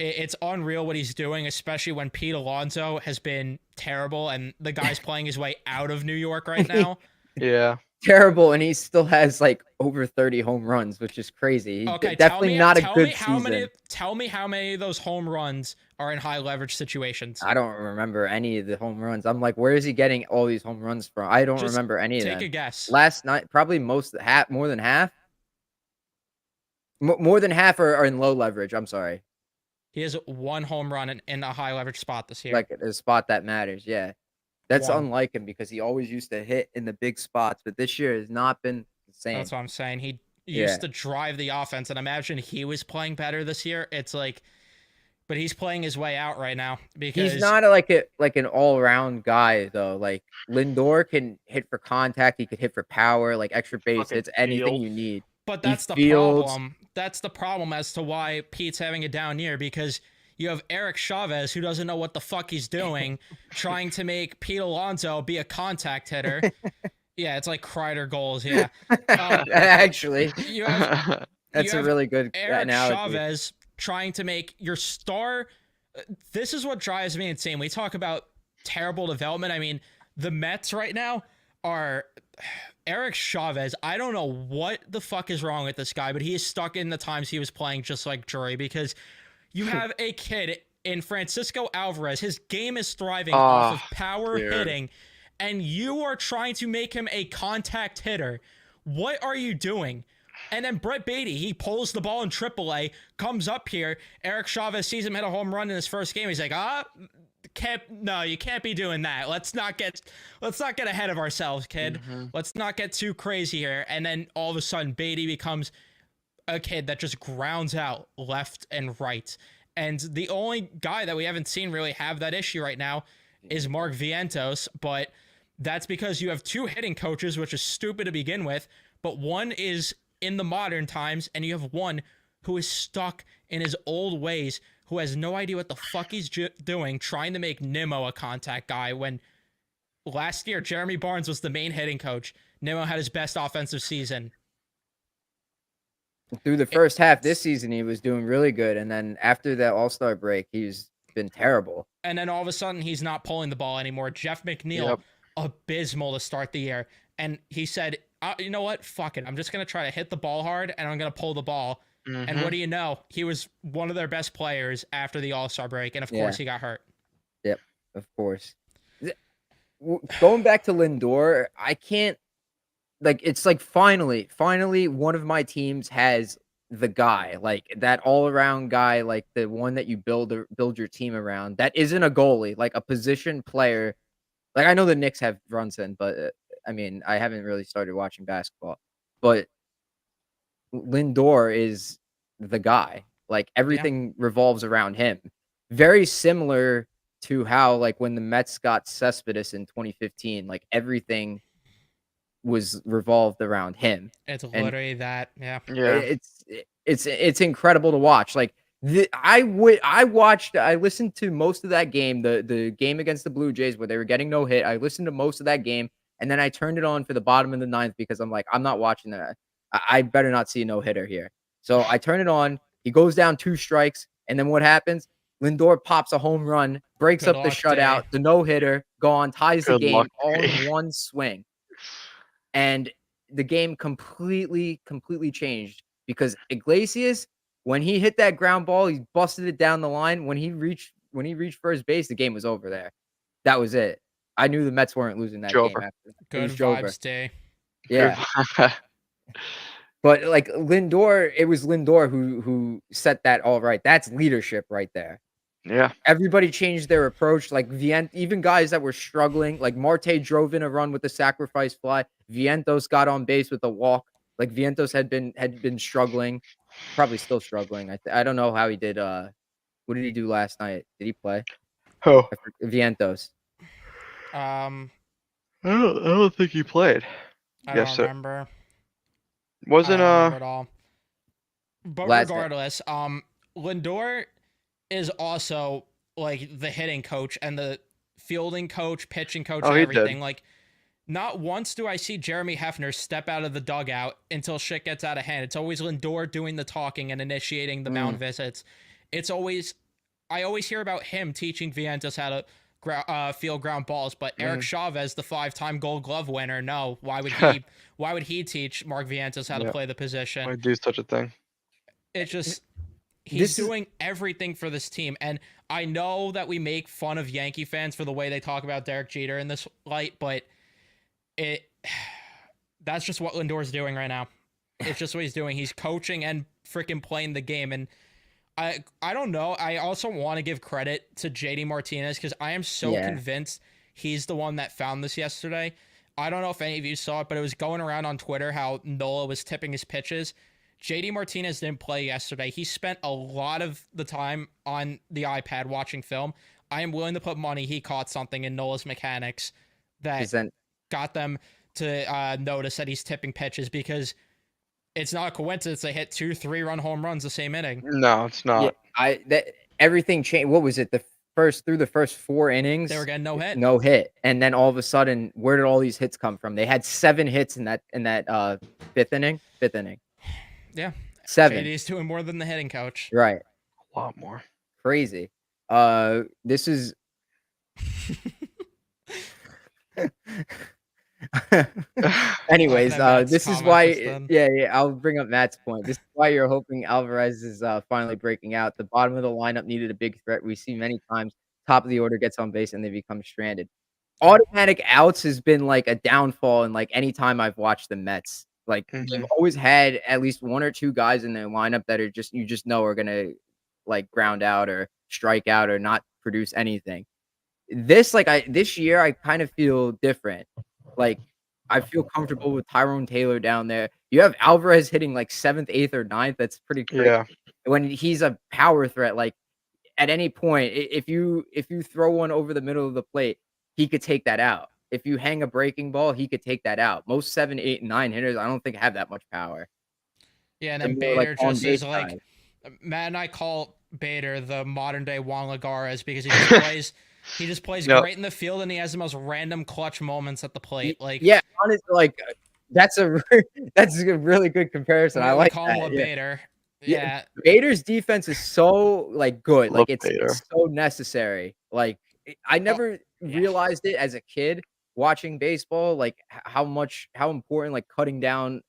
It's unreal what he's doing, especially when Pete Alonso has been terrible and the guy's playing his way out of New York right now. Yeah. Terrible, and he still has like over 30 home runs, which is crazy. He's Okay, definitely not a good season. Tell me how many of those home runs are in high leverage situations. I don't remember any of the home runs. I'm like, where is he getting all these home runs from? I don't Just remember any of them. Take a guess. Last night, probably more than half. More than half are in low leverage. I'm sorry. He has one home run in a high leverage spot this year. Like a spot that matters. Yeah. That's unlike him because he always used to hit in the big spots, but this year has not been the same. That's what I'm saying. He used to drive the offense, and imagine he was playing better this year. It's like, but he's playing his way out right now because he's not like an all-around guy though. Like Lindor can hit for contact, he could hit for power, like extra base hits, anything you need. But that's the problem. That's the problem as to why Pete's having a down year, because you have Eric Chavez, who doesn't know what the fuck he's doing, trying to make Pete Alonso be a contact hitter. Yeah, it's like Kreider goals. Yeah, actually, that's a really good Eric analogy. Chavez trying to make your star. This is what drives me insane. We talk about terrible development. I mean, the Mets right now are Eric Chavez. I don't know what the fuck is wrong with this guy, but he is stuck in the times he was playing just like Drury, because you have a kid in Francisco Alvarez. His game is thriving off of power hitting, and you are trying to make him a contact hitter. What are you doing? And then Brett Beatty, he pulls the ball in AAA, comes up here. Eric Chavez sees him hit a home run in his first game. He's like, you can't be doing that. Let's not get ahead of ourselves, kid. Mm-hmm. Let's not get too crazy here. And then all of a sudden, Beatty becomes a kid that just grounds out left and right. And the only guy that we haven't seen really have that issue right now is Mark Vientos, but that's because you have two hitting coaches, which is stupid to begin with, but one is in the modern times, and you have one who is stuck in his old ways, who has no idea what the fuck he's doing, trying to make Nimmo a contact guy, when last year Jeremy Barnes was the main hitting coach. Nimmo had his best offensive season. Through the first half this season, he was doing really good, and then after that All-Star break, he's been terrible. And then all of a sudden, he's not pulling the ball anymore. Jeff McNeil, abysmal to start the year. And he said, you know what? Fuck it. I'm just going to try to hit the ball hard, and I'm going to pull the ball. Mm-hmm. And what do you know? He was one of their best players after the All-Star break, and of course he got hurt. Yep, of course. Going back to Lindor, I can't, like, it's like finally one of my teams has the guy, like that all-around guy, like the one that you build your team around, that isn't a goalie, like a position player. Like, I know the Knicks have Brunson, but I mean, I haven't really started watching basketball, but Lindor is the guy. Like, everything revolves around him. Very similar to how, like, when the Mets got Cespedes in 2015, like, everything was revolved around him. It's literally that. Yeah. It's incredible to watch. Like, I listened to most of that game, the game against the Blue Jays where they were getting no hit. I listened to most of that game, and then I turned it on for the bottom of the ninth because I'm like, I'm not watching that. I better not see a no hitter here. So I turn it on. He goes down 2 strikes, and then what happens? Lindor pops a home run, breaks up the shutout, the no hitter, gone, ties the game all in one swing. And the game completely changed because Iglesias, when he hit that ground ball, he busted it down the line. When he reached first base, the game was over there. That was it. I knew the Mets weren't losing that game after that. Good vibes day. Yeah. But like Lindor, it was Lindor who set that all right. That's leadership right there. Yeah. Everybody changed their approach. Like even guys that were struggling, like Marte drove in a run with the sacrifice fly. Vientos got on base with a walk. Like Vientos had been struggling, probably still struggling. I don't know how he did. What did he do last night? Did he play? Oh, Vientos. Um, I don't think he played. I Yes, don't sir. remember. I Wasn't don't remember at all. But Last regardless, Lindor is also like the hitting coach and the fielding coach, pitching coach, Oh, and he everything. did. Like, not once do I see Jeremy Hefner step out of the dugout until shit gets out of hand. It's always Lindor doing the talking and initiating the mound visits. It's always, I always hear about him teaching Vientos how to field ground balls, but Eric Chavez, the 5-time Gold Glove winner, no. Why would he? Why would he teach Mark Vientos how to play the position? Why do such a thing? It's just he's doing everything for this team, and I know that we make fun of Yankee fans for the way they talk about Derek Jeter in this light, but that's just what Lindor's doing right now. It's just what he's doing. He's coaching and freaking playing the game, and I don't know. I also want to give credit to JD Martinez because I am so convinced he's the one that found this yesterday. I don't know if any of you saw it, but it was going around on Twitter how Nola was tipping his pitches. JD Martinez didn't play yesterday. He spent a lot of the time on the iPad watching film. I am willing to put money he caught something in Nola's mechanics that got them to notice that he's tipping pitches, because it's not a coincidence they hit 2 3-run home runs the same inning. No, it's not. Yeah, everything changed. What was it? Through the first 4 innings, they were getting no hit, and then all of a sudden, where did all these hits come from? They had 7 hits in that fifth inning. Yeah, 7. JD's doing more than the hitting coach. Right. A lot more. Crazy. This is. Anyways, this is why. Yeah. I'll bring up Matt's point. This is why you're hoping Alvarez is finally breaking out. The bottom of the lineup needed a big threat. We see many times top of the order gets on base and they become stranded. Automatic outs has been like a downfall in like any time I've watched the Mets. Like they've always had at least 1 or 2 guys in their lineup that are you just know are gonna like ground out or strike out or not produce anything. This year I kind of feel different. Like I feel comfortable with Tyrone Taylor down there. You have Alvarez hitting like 7th, 8th, or 9th. That's pretty crazy. Yeah. When he's a power threat, like at any point, if you throw one over the middle of the plate, he could take that out. If you hang a breaking ball, he could take that out. Most 7, 8, and 9 hitters, I don't think have that much power. Yeah, and then Bader just is like, Matt and I call Bader the modern day Juan Lagares because he just plays great in the field, and he has the most random clutch moments at the plate. Like, yeah, honestly, like that's a really good comparison. I like call him Bader. Yeah, Bader's defense is so like good. Like it's so necessary. Like I never realized it as a kid watching baseball, like how important like cutting down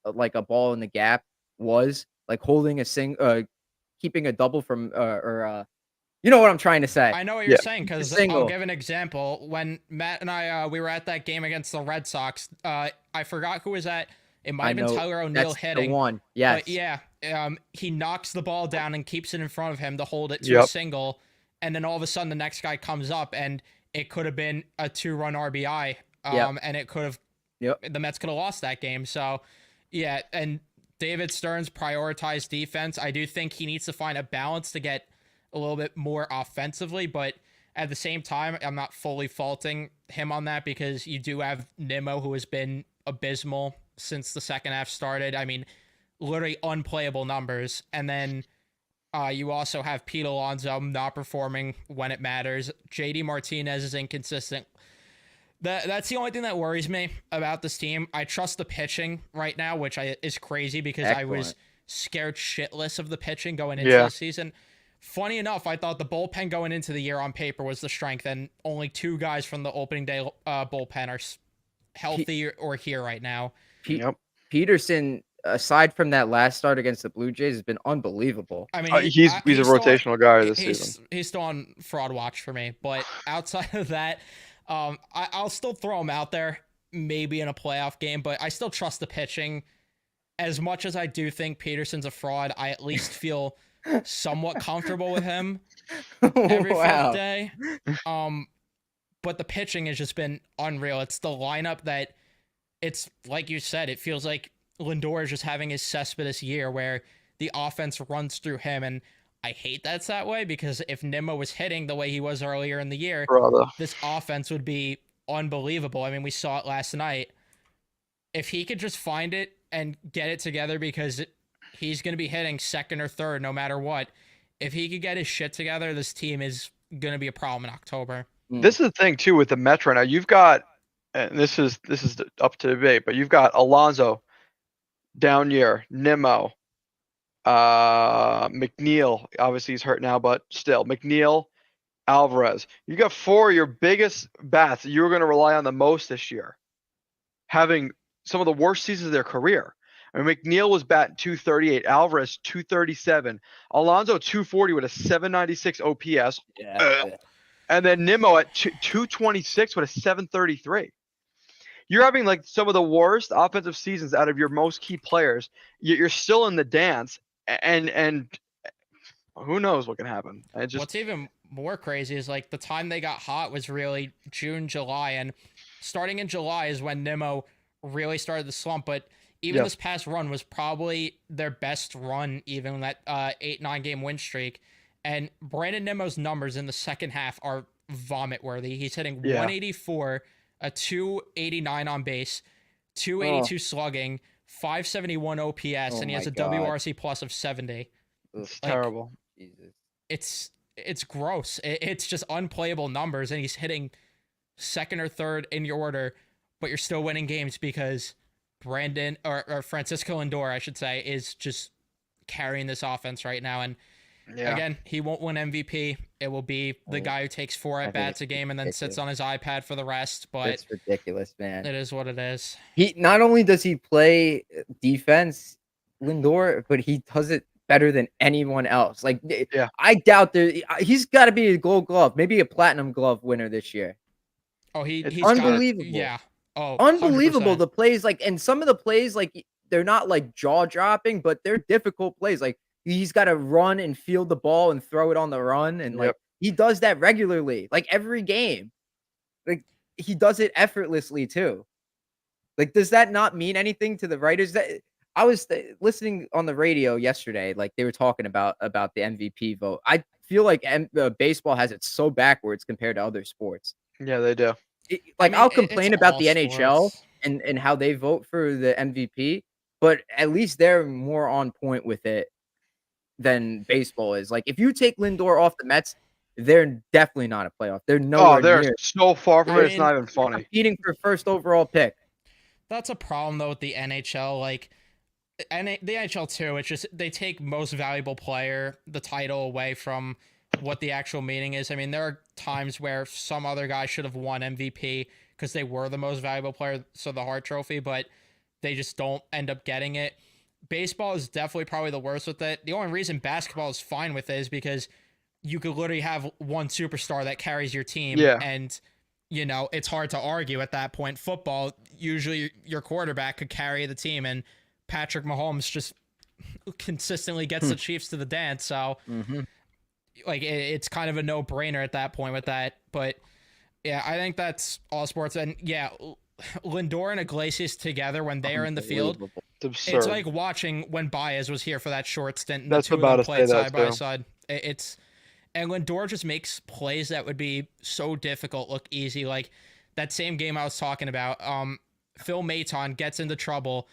like a ball in the gap was, like holding keeping a double from you know what I'm trying to say. I know what you're saying, because I'll give an example. When Matt and I we were at that game against the Red Sox, I forgot who was at. It might have been Tyler O'Neill hitting. The one. Yes. But yeah, he knocks the ball down and keeps it in front of him to hold it to a single, and then all of a sudden the next guy comes up and it could have been a 2-run RBI, and it could have the Mets could have lost that game. So yeah, and David Stearns prioritized defense. I do think he needs to find a balance to get a little bit more offensively, but at the same time, I'm not fully faulting him on that, because you do have Nimmo, who has been abysmal since the second half started. I mean, literally unplayable numbers. And then you also have Pete Alonso not performing when it matters. JD Martinez is inconsistent. That's the only thing that worries me about this team. I trust the pitching right now, which is crazy, because I was scared shitless of the pitching going into the season. Funny enough, I thought the bullpen going into the year on paper was the strength, and only 2 guys from the opening day bullpen are healthy or here right now. Peterson, aside from that last start against the Blue Jays, has been unbelievable. I mean, he's a rotational guy this season. He's still on fraud watch for me, but outside of that, I'll still throw him out there, maybe in a playoff game, but I still trust the pitching. As much as I do think Peterson's a fraud, I at least feel somewhat comfortable with him every fifth Wow. day. But the pitching has just been unreal. It's the lineup that it's like you said, it feels like Lindor is just having his Cespedes year where the offense runs through him. And I hate that's that way because if Nimmo was hitting the way he was earlier in the year, Brother. this offense would be unbelievable. I mean, we saw it last night. If he could just find it and get it together because he's going to be hitting second or third no matter what. If he could get his shit together, this team is going to be a problem in October. This is the thing too with the Mets right now. You've got, and this is up to debate, but you've got Alonso down year, Nimmo, McNeil. Obviously he's hurt now, but still McNeil, Alvarez. You got 4 of your biggest bats that you were going to rely on the most this year, having some of the worst seasons of their career. I mean, McNeil was batting 238, Alvarez 237, Alonso 240 with a 796 OPS. Yeah. And then Nimmo at 226 with a 733. You're having like some of the worst offensive seasons out of your most key players. You're still in the dance, and who knows what can happen. What's even more crazy is like the time they got hot was really June, July, and starting in July is when Nimmo really started the slump. But even this past run was probably their best run, even that 8-9 game win streak. And Brandon Nimmo's numbers in the second half are vomit worthy. He's hitting 184, a 289 on base, 282 slugging, 571 OPS, and he has a WRC plus of 70. It's terrible. Jesus. It's gross. It's just unplayable numbers, and he's hitting second or third in your order, but you're still winning games because Brandon or Francisco Lindor, I should say, is just carrying this offense right now. And again, he won't win MVP. It will be the guy who takes 4 at-bats a game and then sits on his iPad for the rest. But it's ridiculous, man. It is what it is. He not only does he play defense, Lindor, but he does it better than anyone else. Like, I doubt he's got to be a Gold Glove, maybe a Platinum Glove winner this year. Oh, he's unbelievable. Yeah. Oh, unbelievable. 100%. The plays, like, and some of the plays, like, they're not like jaw dropping, but they're difficult plays. Like, he's got to run and field the ball and throw it on the run, and like he does that regularly, like every game. Like, he does it effortlessly too. Like, does that not mean anything to the writers? That I was listening on the radio yesterday, like they were talking about the MVP vote. I feel like baseball has it so backwards compared to other sports. Yeah, they do. I'll complain about the NHL and how they vote for the MVP, but at least they're more on point with it than baseball is. Like, if you take Lindor off the Mets, they're definitely not a playoff. They're nowhere near. So far from it. It's not even funny. Competing for first overall pick. That's a problem though with the NHL. Like, and the NHL too. It's just they take most valuable player, the title, away from what the actual meaning is. I mean, there are times where some other guy should have won MVP because they were the most valuable player, so the Hart Trophy, but they just don't end up getting it. Baseball is definitely probably the worst with it. The only reason basketball is fine with it is because you could literally have one superstar that carries your team. Yeah. And, you know, it's hard to argue at that point. Football, usually your quarterback could carry the team, and Patrick Mahomes just consistently gets the Chiefs to the dance. So, like, it's kind of a no-brainer at that point with that. But, yeah, I think that's all sports. And, yeah, Lindor and Iglesias together when they are in the field, it's like watching when Baez was here for that short stint. And That's the two about of them played to say side that by too. side. And Lindor just makes plays that would be so difficult look easy. Like that same game I was talking about, Phil Maton gets into trouble,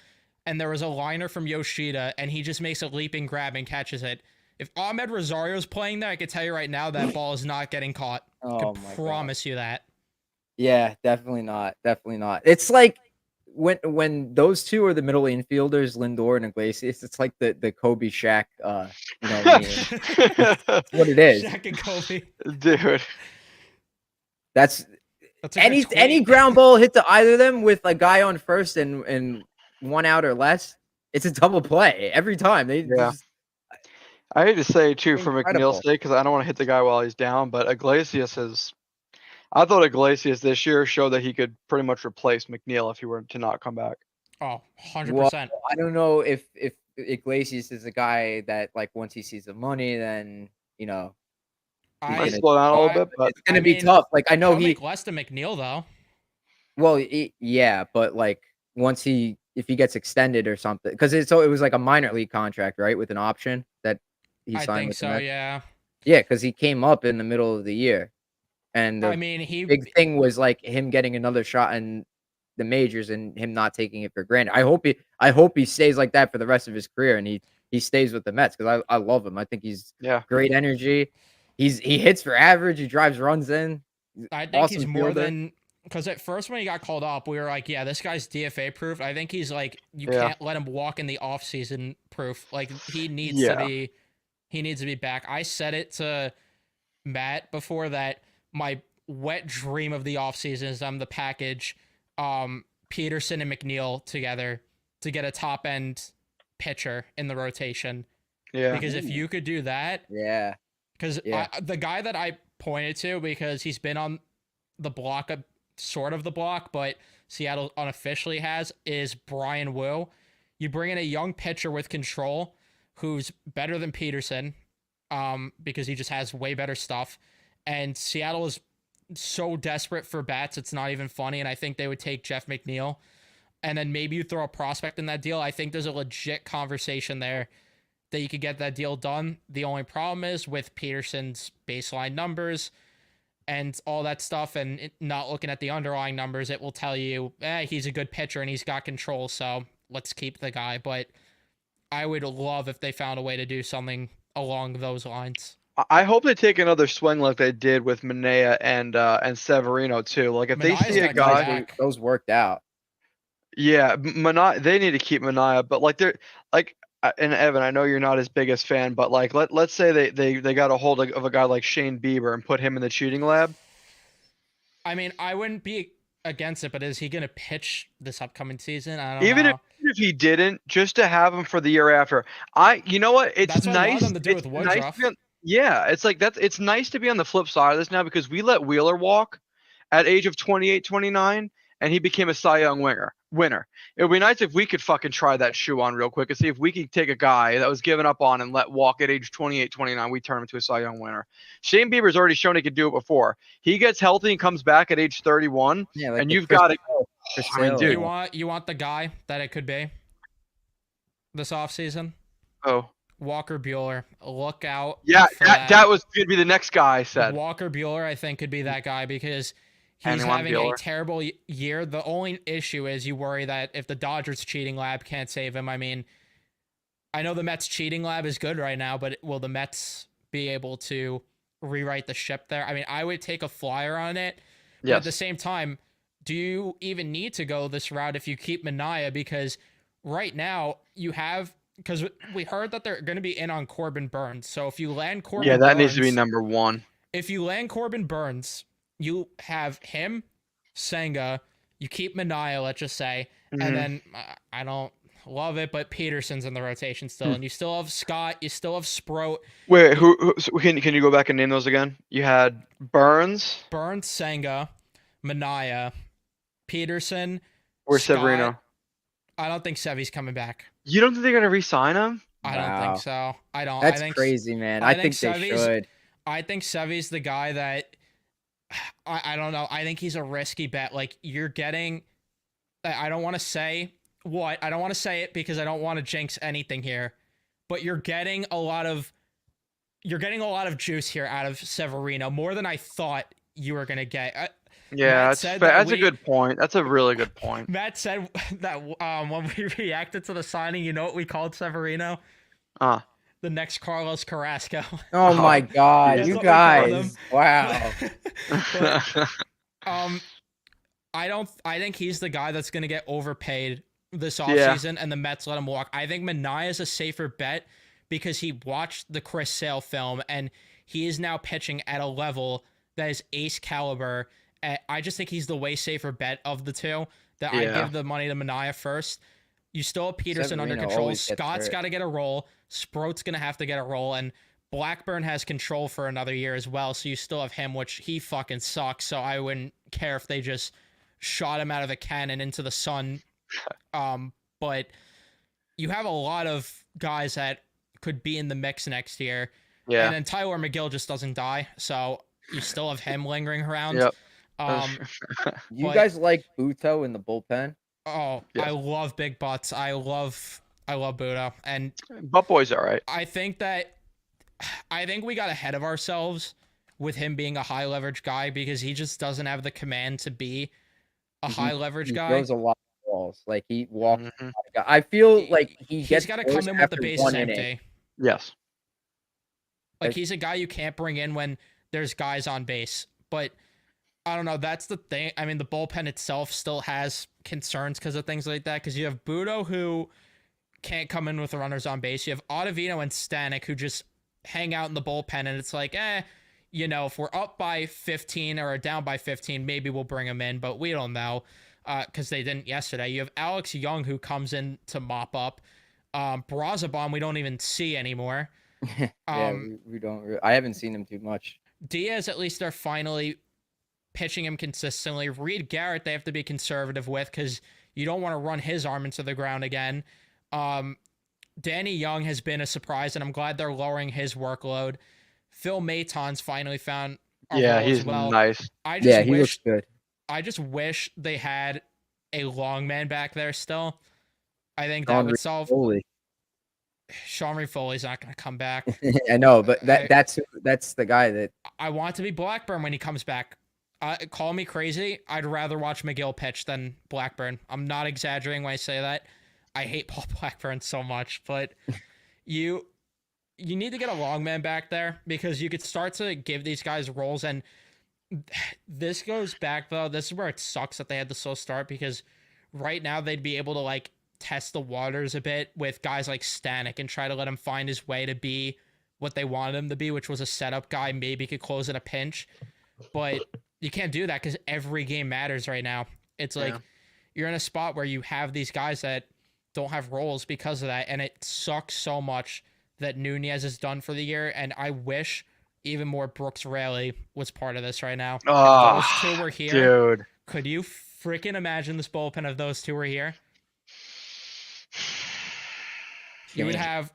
and there was a liner from Yoshida, and he just makes a leaping grab and catches it. If Ahmed Rosario's playing there, I could tell you right now that ball is not getting caught. I can promise you that. Yeah, definitely not. Definitely not. It's like when those two are the middle infielders, Lindor and Iglesias, it's like the Kobe Shaq, meme. That's what it is. Shaq and Kobe. Dude. That's a any ground ball hit to either of them with a guy on first and one out or less, it's a double play every time. I hate to say too for Incredible. McNeil's sake because I don't want to hit the guy while he's down, but Iglesias has. I thought Iglesias this year showed that he could pretty much replace McNeil if he were to not come back. Oh, 100%. Well, I don't know if Iglesias is a guy that like once he sees the money, then he's Might gonna slow down a little I- bit, but it's gonna be mean, tough. Like I know he'll make less than McNeil though. well, yeah, but like once if he gets extended or something, because it was like a minor league contract, right, with an option that he I signed think with the so. Mets. Yeah. Yeah, because he came up in the middle of the year, and I the mean, big thing was like him getting another shot in the majors and him not taking it for granted. I hope he stays like that for the rest of his career and he stays with the Mets because I love him. I think he's yeah. great energy. He hits for average. He drives runs in. I think he's Awesome more fielder. than because at first when he got called up, we were like, yeah, this guy's DFA proof. I think he's like, you Yeah. can't let him walk in the offseason proof. Like he needs Yeah. to be back. I said it to Matt before that my wet dream of the offseason is the package Peterson and McNeil together to get a top end pitcher in the rotation. Yeah. Because if you could do that, Yeah. because Yeah. the guy that I pointed to, because he's been on the block, sort of the block, but Seattle unofficially has, is Brian Wu. You bring in a young pitcher with control who's better than Peterson, because he just has way better stuff. And Seattle is so desperate for bats, it's not even funny. And I think they would take Jeff McNeil. And then maybe you throw a prospect in that deal. I think there's a legit conversation there that you could get that deal done. The only problem is with Peterson's baseline numbers and all that stuff, and not looking at the underlying numbers, it will tell you, he's a good pitcher and he's got control, so let's keep the guy. But I would love if they found a way to do something along those lines. I hope they take another swing like they did with Manea and Severino too. Like if Manaea's they see a gonna come guy, back. Those worked out. yeah, Manea, they need to keep Manea, but like they're like. And Evan, I know you're not his biggest fan, but like let's say they got a hold of a guy like Shane Bieber and put him in the cheating lab. I mean, I wouldn't be against it, but is he going to pitch this upcoming season? I don't Even know. if he didn't, just to have him for the year after. You know what? It's That's what I nice. wanted them to do It's with nice Woodruff. to be on, yeah, it's like it's nice to be on the flip side of this now because we let Wheeler walk at age of 28, 29, and he became a Cy Young winner. It would be nice if we could fucking try that shoe on real quick and see if we could take a guy that was given up on and let walk at age 28, 29. We turn him into a Cy Young winner. Shane Bieber's already shown he could do it before. He gets healthy and comes back at age 31, Yeah, like and the you've got to go. Chris I mean, Sale. dude. You want the guy that it could be this offseason? Oh. Walker Bueller. Look out. Yeah, for that was going to be the next guy I said. Walker Bueller, I think, could be that guy because he's Anyone having Bueller? a terrible year. The only issue is you worry that if the Dodgers cheating lab can't save him, I mean, I know the Mets cheating lab is good right now, but will the Mets be able to rewrite the ship there? I mean, I would take a flyer on it. But Yes. at the same time, do you even need to go this route if you keep Manaea? Because right now you have, because we heard that they're going to be in on Corbin Burns. So if you land Corbin Yeah, that Burns, needs to be number one. if you land Corbin Burns, you have him, Senga, you keep Manaea, let's just say, Mhm. and then I don't love it, but Peterson's in the rotation still, and you still have Scott, you still have Sproat, Wait, so can you go back and name those again? You had Burns. Burns, Senga, Manaea, Peterson. Where's Scott. Severino? I don't think Sevy's coming back. You don't think they're gonna re-sign him? I don't Wow. think so. I don't. That's I think, crazy, man. I I think think they Sevy's- should. I think Sevy's the guy that I don't know. I think he's a risky bet. Like you're getting. I don't want to say what. I don't want to say it because I don't want to jinx anything here. But you're getting a lot of juice here out of Severino, more than I thought you were gonna get. Yeah, Matt said that's that a good point. That's a really good point. Matt said that when we reacted to the signing, you know what we called Severino? The next Carlos Carrasco. Oh my God, That's you what we call them. guys! Wow. But, I think he's the guy that's going to get overpaid this Yeah. offseason and the Mets let him walk. I think Manaea is a safer bet because he watched the Chris Sale film and he is now pitching at a level that is ace caliber. I just think he's the way safer bet of the two that I Yeah. give the money to Manaea first. You still have Peterson under Severino control. always gets Scott's hurt. got to get a roll. Sproat's going to have to get a roll. And Blackburn has control for another year as well. So you still have him, which he fucking sucks. So I wouldn't care if they just shot him out of the cannon into the sun. But you have a lot of guys that could be in the mix next year. And Yeah. then Tyler McGill just doesn't die. So you still have him lingering around. Yep. You But- guys like Buto in the bullpen? Oh, Yes. I love big butts. I love Buddha. And Butt Boy's all right. I think we got ahead of ourselves with him being a high leverage guy because he just doesn't have the command to be a high leverage He guy. throws a lot of balls. Like he walks. Mhm. I feel like He's gets got to worse come in with the after bases one inning. empty. Yes. Like he's a guy you can't bring in when there's guys on base. But I don't know. That's the thing. I mean, the bullpen itself still has concerns because of things like that. Because you have Budo who can't come in with the runners on base. You have Ottavino and Stanek who just hang out in the bullpen, and it's like, if we're up by 15 or down by 15, maybe we'll bring them in, but we don't know because they didn't yesterday. You have Alex Young who comes in to mop up. Brazabon we don't even see anymore. Yeah, we don't. I haven't seen him too much. Diaz, at least they're finally pitching him consistently. Reed Garrett, they have to be conservative with because you don't want to run his arm into the ground again. Danny Young has been a surprise, and I'm glad they're lowering his workload. Phil Maton's finally found a role He's as well. nice. He looks good. I just wish they had a long man back there still. I think that would solve. Sean Reed Foley's not going to come back. I know, but that's the guy that I want to be Blackburn when he comes back. Call me crazy. I'd rather watch McGill pitch than Blackburn. I'm not exaggerating when I say that. I hate Paul Blackburn so much, but you need to get a long man back there because you could start to give these guys roles. And this goes back, though. This is where it sucks that they had the slow start because right now they'd be able to like test the waters a bit with guys like Stanek and try to let him find his way to be what they wanted him to be, which was a setup guy, maybe could close at a pinch. But you can't do that because every game matters right now. It's like you're in a spot where you have these guys that don't have roles because of that, and it sucks so much that Nunez is done for the year, and I wish even more Brooks Raley was part of this right now. Oh, if those two were here, dude. Could you freaking imagine this bullpen if those two were here? You would have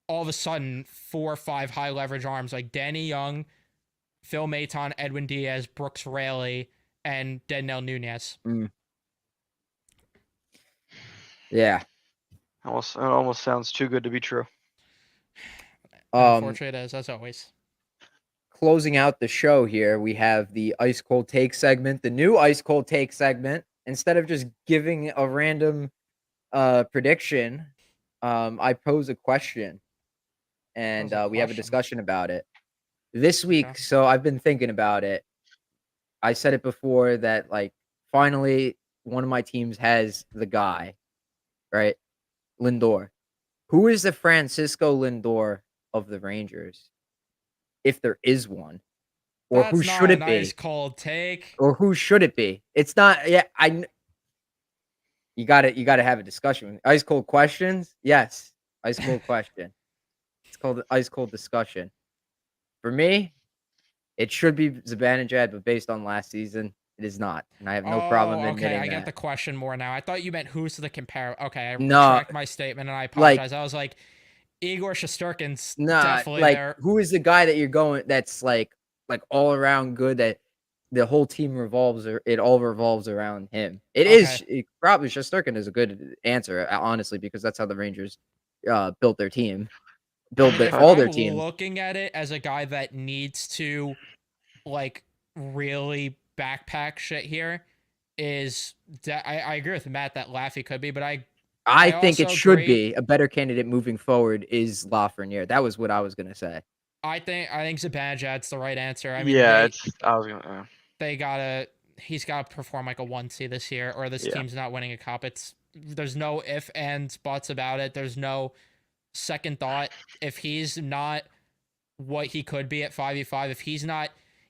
all of a sudden 4 or 5 high leverage arms like Danny Young, Phil Maton, Edwin Diaz, Brooks Raley, and Denel Nunez. Yeah. It almost sounds too good to be true. Unfortunately, it is, as always. Closing out the show here, we have the Ice Cold Take segment, the new Ice Cold Take segment. Instead of just giving a random prediction, I pose a question, and we have a discussion about it. This week, so I've been thinking about it. I said it before that, like, finally, one of my teams has the guy, right? Lindor. Who is the Francisco Lindor of the Rangers? If there is one. Or who should it be? Nice cold take. Or who should it be? It's not. Yeah, you gotta have a discussion. Ice cold questions. Yes, ice cold question. It's called ice cold discussion. For me, it should be Zibanejad, but based on last season, it is not, and I have no problem admitting okay, I that. get the question more now. I thought you meant who's the compare. Okay, I No, retract my statement, and I apologize. I was like, Igor Shesterkin's definitely like, there. who is the guy that you're going? That's like all around good. That the whole team revolves, or it all revolves around him. Probably Shesterkin is a good answer, honestly, because that's how the Rangers built their team, all their teams. Looking at it as a guy that needs to like really backpack shit here is that I agree with Matt that Laffy could be, but I think it should be a better candidate moving forward is Lafreniere. That was what I was gonna say. I think Zibanejad's the right answer. I mean, he's gotta perform like a 1C this year, or this team's not winning a cup. There's no if, ands, buts about it. There's no second thought. If he's not what he could be at 5v5, if he's not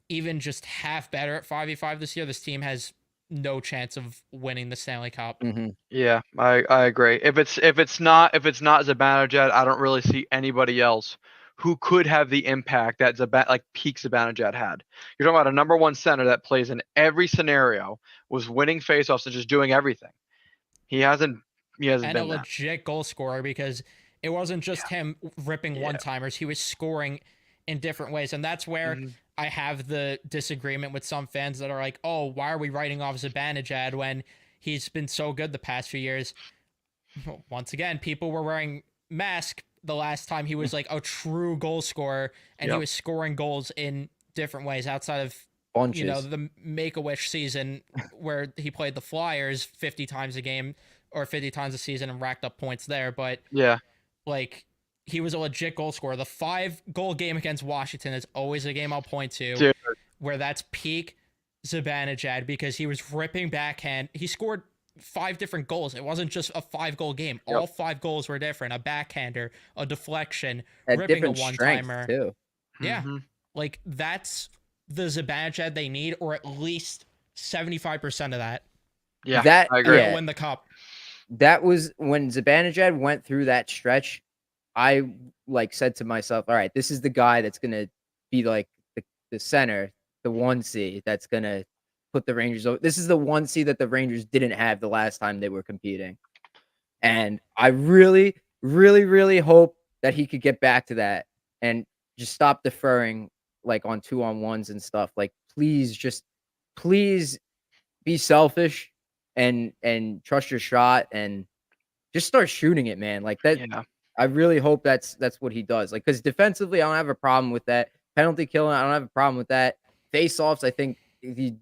even just half better at 5v5 this year, this team has no chance of winning the Stanley Cup. Mm-hmm. Yeah, I agree. If it's not Zibanejad, I don't really see anybody else who could have the impact that peak Zibanejad had. You're talking about a number one center that plays in every scenario, was winning faceoffs and just doing everything. He hasn't he hasn't and a been that. legit goal scorer, because it wasn't just him ripping Yeah. one-timers. He was scoring in different ways. And that's where Mhm. I have the disagreement with some fans that are like, oh, why are we writing off Zibanejad when he's been so good the past few years? Once again, people were wearing masks the last time he was like a true goal scorer, and he Yep. was scoring goals in different ways outside of Bunches. the Make-A-Wish season where he played the Flyers 50 times a game or 50 times a season and racked up points there. But Yeah. like, he was a legit goal scorer. The 5-goal game against Washington is always a game I'll point to, Dude. where that's peak Zibanejad, because he was ripping backhand. He scored 5 different goals. It wasn't just a 5-goal game. Yep. All 5 goals were different: a backhander, a deflection, At ripping a different strengths one-timer. too. Yeah. Mhm. Like, that's the Zibanejad they need, or at least 75% of that Yeah. That I agree. to yeah, win the cup. that was when Zibanejad went through that stretch. I said to myself, all right, this is the guy that's gonna be like the center, the 1C that's gonna put the Rangers over. This is the 1C that the Rangers didn't have the last time they were competing. And I really, really, really hope that he could get back to that and just stop deferring on 2-on-1s and stuff. Like, please be selfish and trust your shot and just start shooting it, man. Like that. Yeah. I really hope that's what he does. Like, because defensively, I don't have a problem with that. Penalty killing, I don't have a problem with that. Face offs, I think he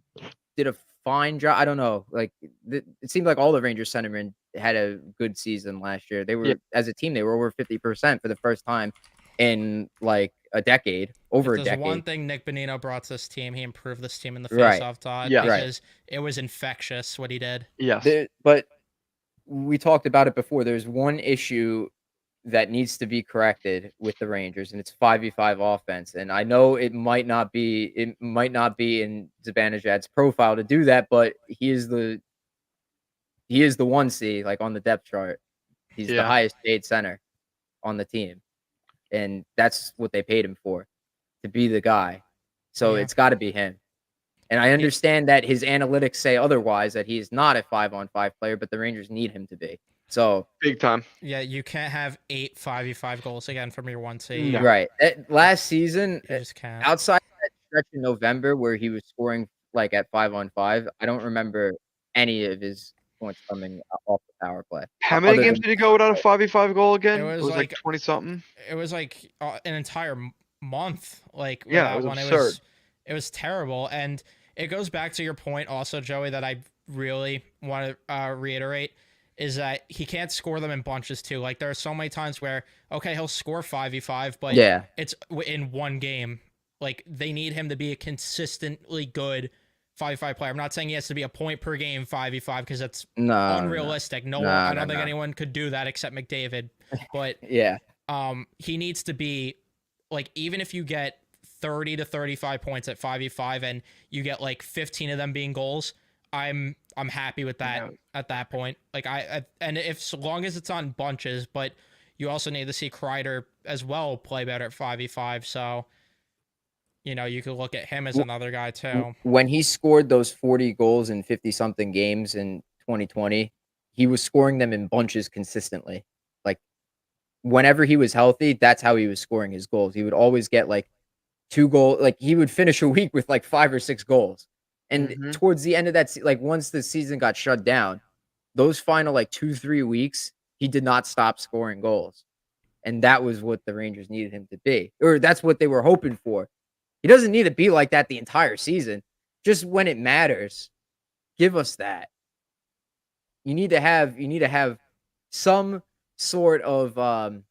did a fine job. I don't know. Like, it seemed like all the Rangers centermen had a good season last year. They Yeah. were, as a team, they were over 50% for the first time in like a decade, over If a there's one decade. thing Nick Bonino brought to this team, he improved this team in the Right. faceoff dot, Yes. Right. because it was infectious what he did. Yes. But we talked about it before. There's one issue that needs to be corrected with the Rangers, and it's 5v5 offense. And I know it might not be in Zibanejad's profile to do that, but he is the 1C, like, on the depth chart. He's the Yeah. highest paid center on the team. And that's what they paid him for, to be the guy. So Yeah. it's got to be him. And I understand that his analytics say otherwise, that he is not a 5-on-5 player, but the Rangers need him to be. So Big time. Yeah, you can't have 8 5v5 goals again from your 1C. No. right. Last season, You just can't. outside of that stretch in November where he was scoring like at 5-on-5, I don't remember any of his points coming off the power play. How many Other games than- did he go without a 5v5 goal again? It It was was like like- 20 something. It was like an entire month. Like, Yeah, it without was one. absurd. It was terrible. And it goes back to your point also, Joey, that I really want to reiterate, is that he can't score them in bunches too. Like, there are so many times where, okay, he'll score 5v5, but Yeah. it's in one game. Like, they need him to be a consistently good 5v5 player. I'm not saying he has to be a point per game 5v5, because that's No. unrealistic. No, No, one, I no, don't think no. anyone could do that except McDavid. But Yeah. he needs to be, like, even if you get 30 to 35 points at 5v5 and you get like 15 of them being goals, I'm happy with that. Yeah. At that point. Like, and if, so long as it's on bunches, but you also need to see Kreider as well play better at 5v5. So, you could look at him as another guy too. When he scored those 40 goals in 50-something games in 2020, he was scoring them in bunches consistently. Like, whenever he was healthy, that's how he was scoring his goals. He would always get like 2 goals. Like, he would finish a week with like 5 or 6 goals. And Mhm. towards the end of that, like, once the season got shut down, those final like 2-3 weeks, he did not stop scoring goals. And that was what the Rangers needed him to be, or that's what they were hoping for. He doesn't need to be like that the entire season. Just when it matters, give us that. You need to have some sort of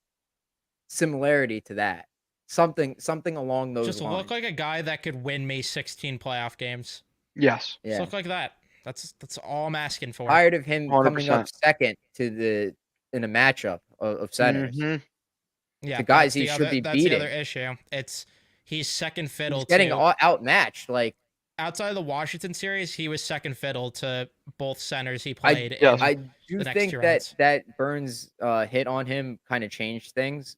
similarity to that. Something along those Just lines. look like a guy that could win me 16 playoff games. Yes. Just Yeah. look like that. That's all I'm asking for. Tired of him coming up 100%. second in a matchup of centers. Mhm. Yeah, The guys that's he the should other, be that's beating. the other issue. He's second fiddle He's getting to, outmatched. Like, outside of the Washington series, he was second fiddle to both centers he played. yes. I in do the next think 2 that rounds. that Burns hit on him kind of changed things.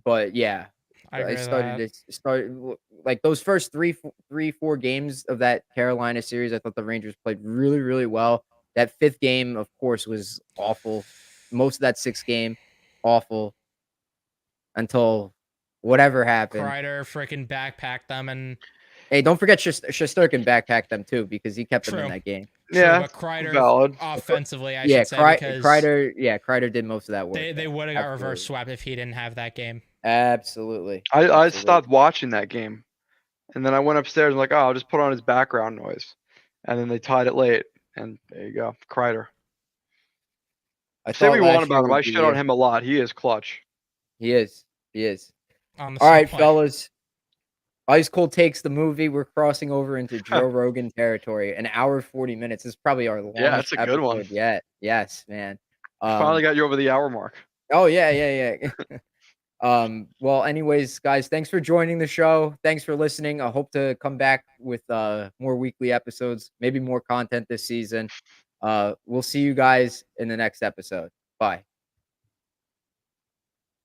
But yeah, I agree with started that. to start like those first 4 games of that Carolina series. I thought the Rangers played really, really well. That 5th game, of course, was awful. most of that 6th game, awful until whatever happened. Kreider freaking backpacked them, and Hey, don't forget Shesterkin backpacked them too because he kept them in true, that game. true. Yeah, But Kreider valid. offensively, I Yeah, should say, because Kreider did most of that work. they there. would have got Absolutely. reverse swept if he didn't have that game. Absolutely. I Absolutely. stopped watching that game, and then I went upstairs and like, oh, I'll just put on his background noise, and then they tied it late, and there you go, Kreider. I Say thought we want last year about him. I would be shit the on year. him a lot. He is clutch. He is. He is. On the All right, same way. fellas. Ice Cold Takes the movie. We're crossing over into Joe Rogan territory. An hour 40 minutes. This is probably our longest Yeah, it's a good one. episode yet. Yes, man. Finally got you over the hour mark. Oh yeah. Well, anyways, guys, thanks for joining the show. Thanks for listening. I hope to come back with more weekly episodes, maybe more content this season. We'll see you guys in the next episode. Bye.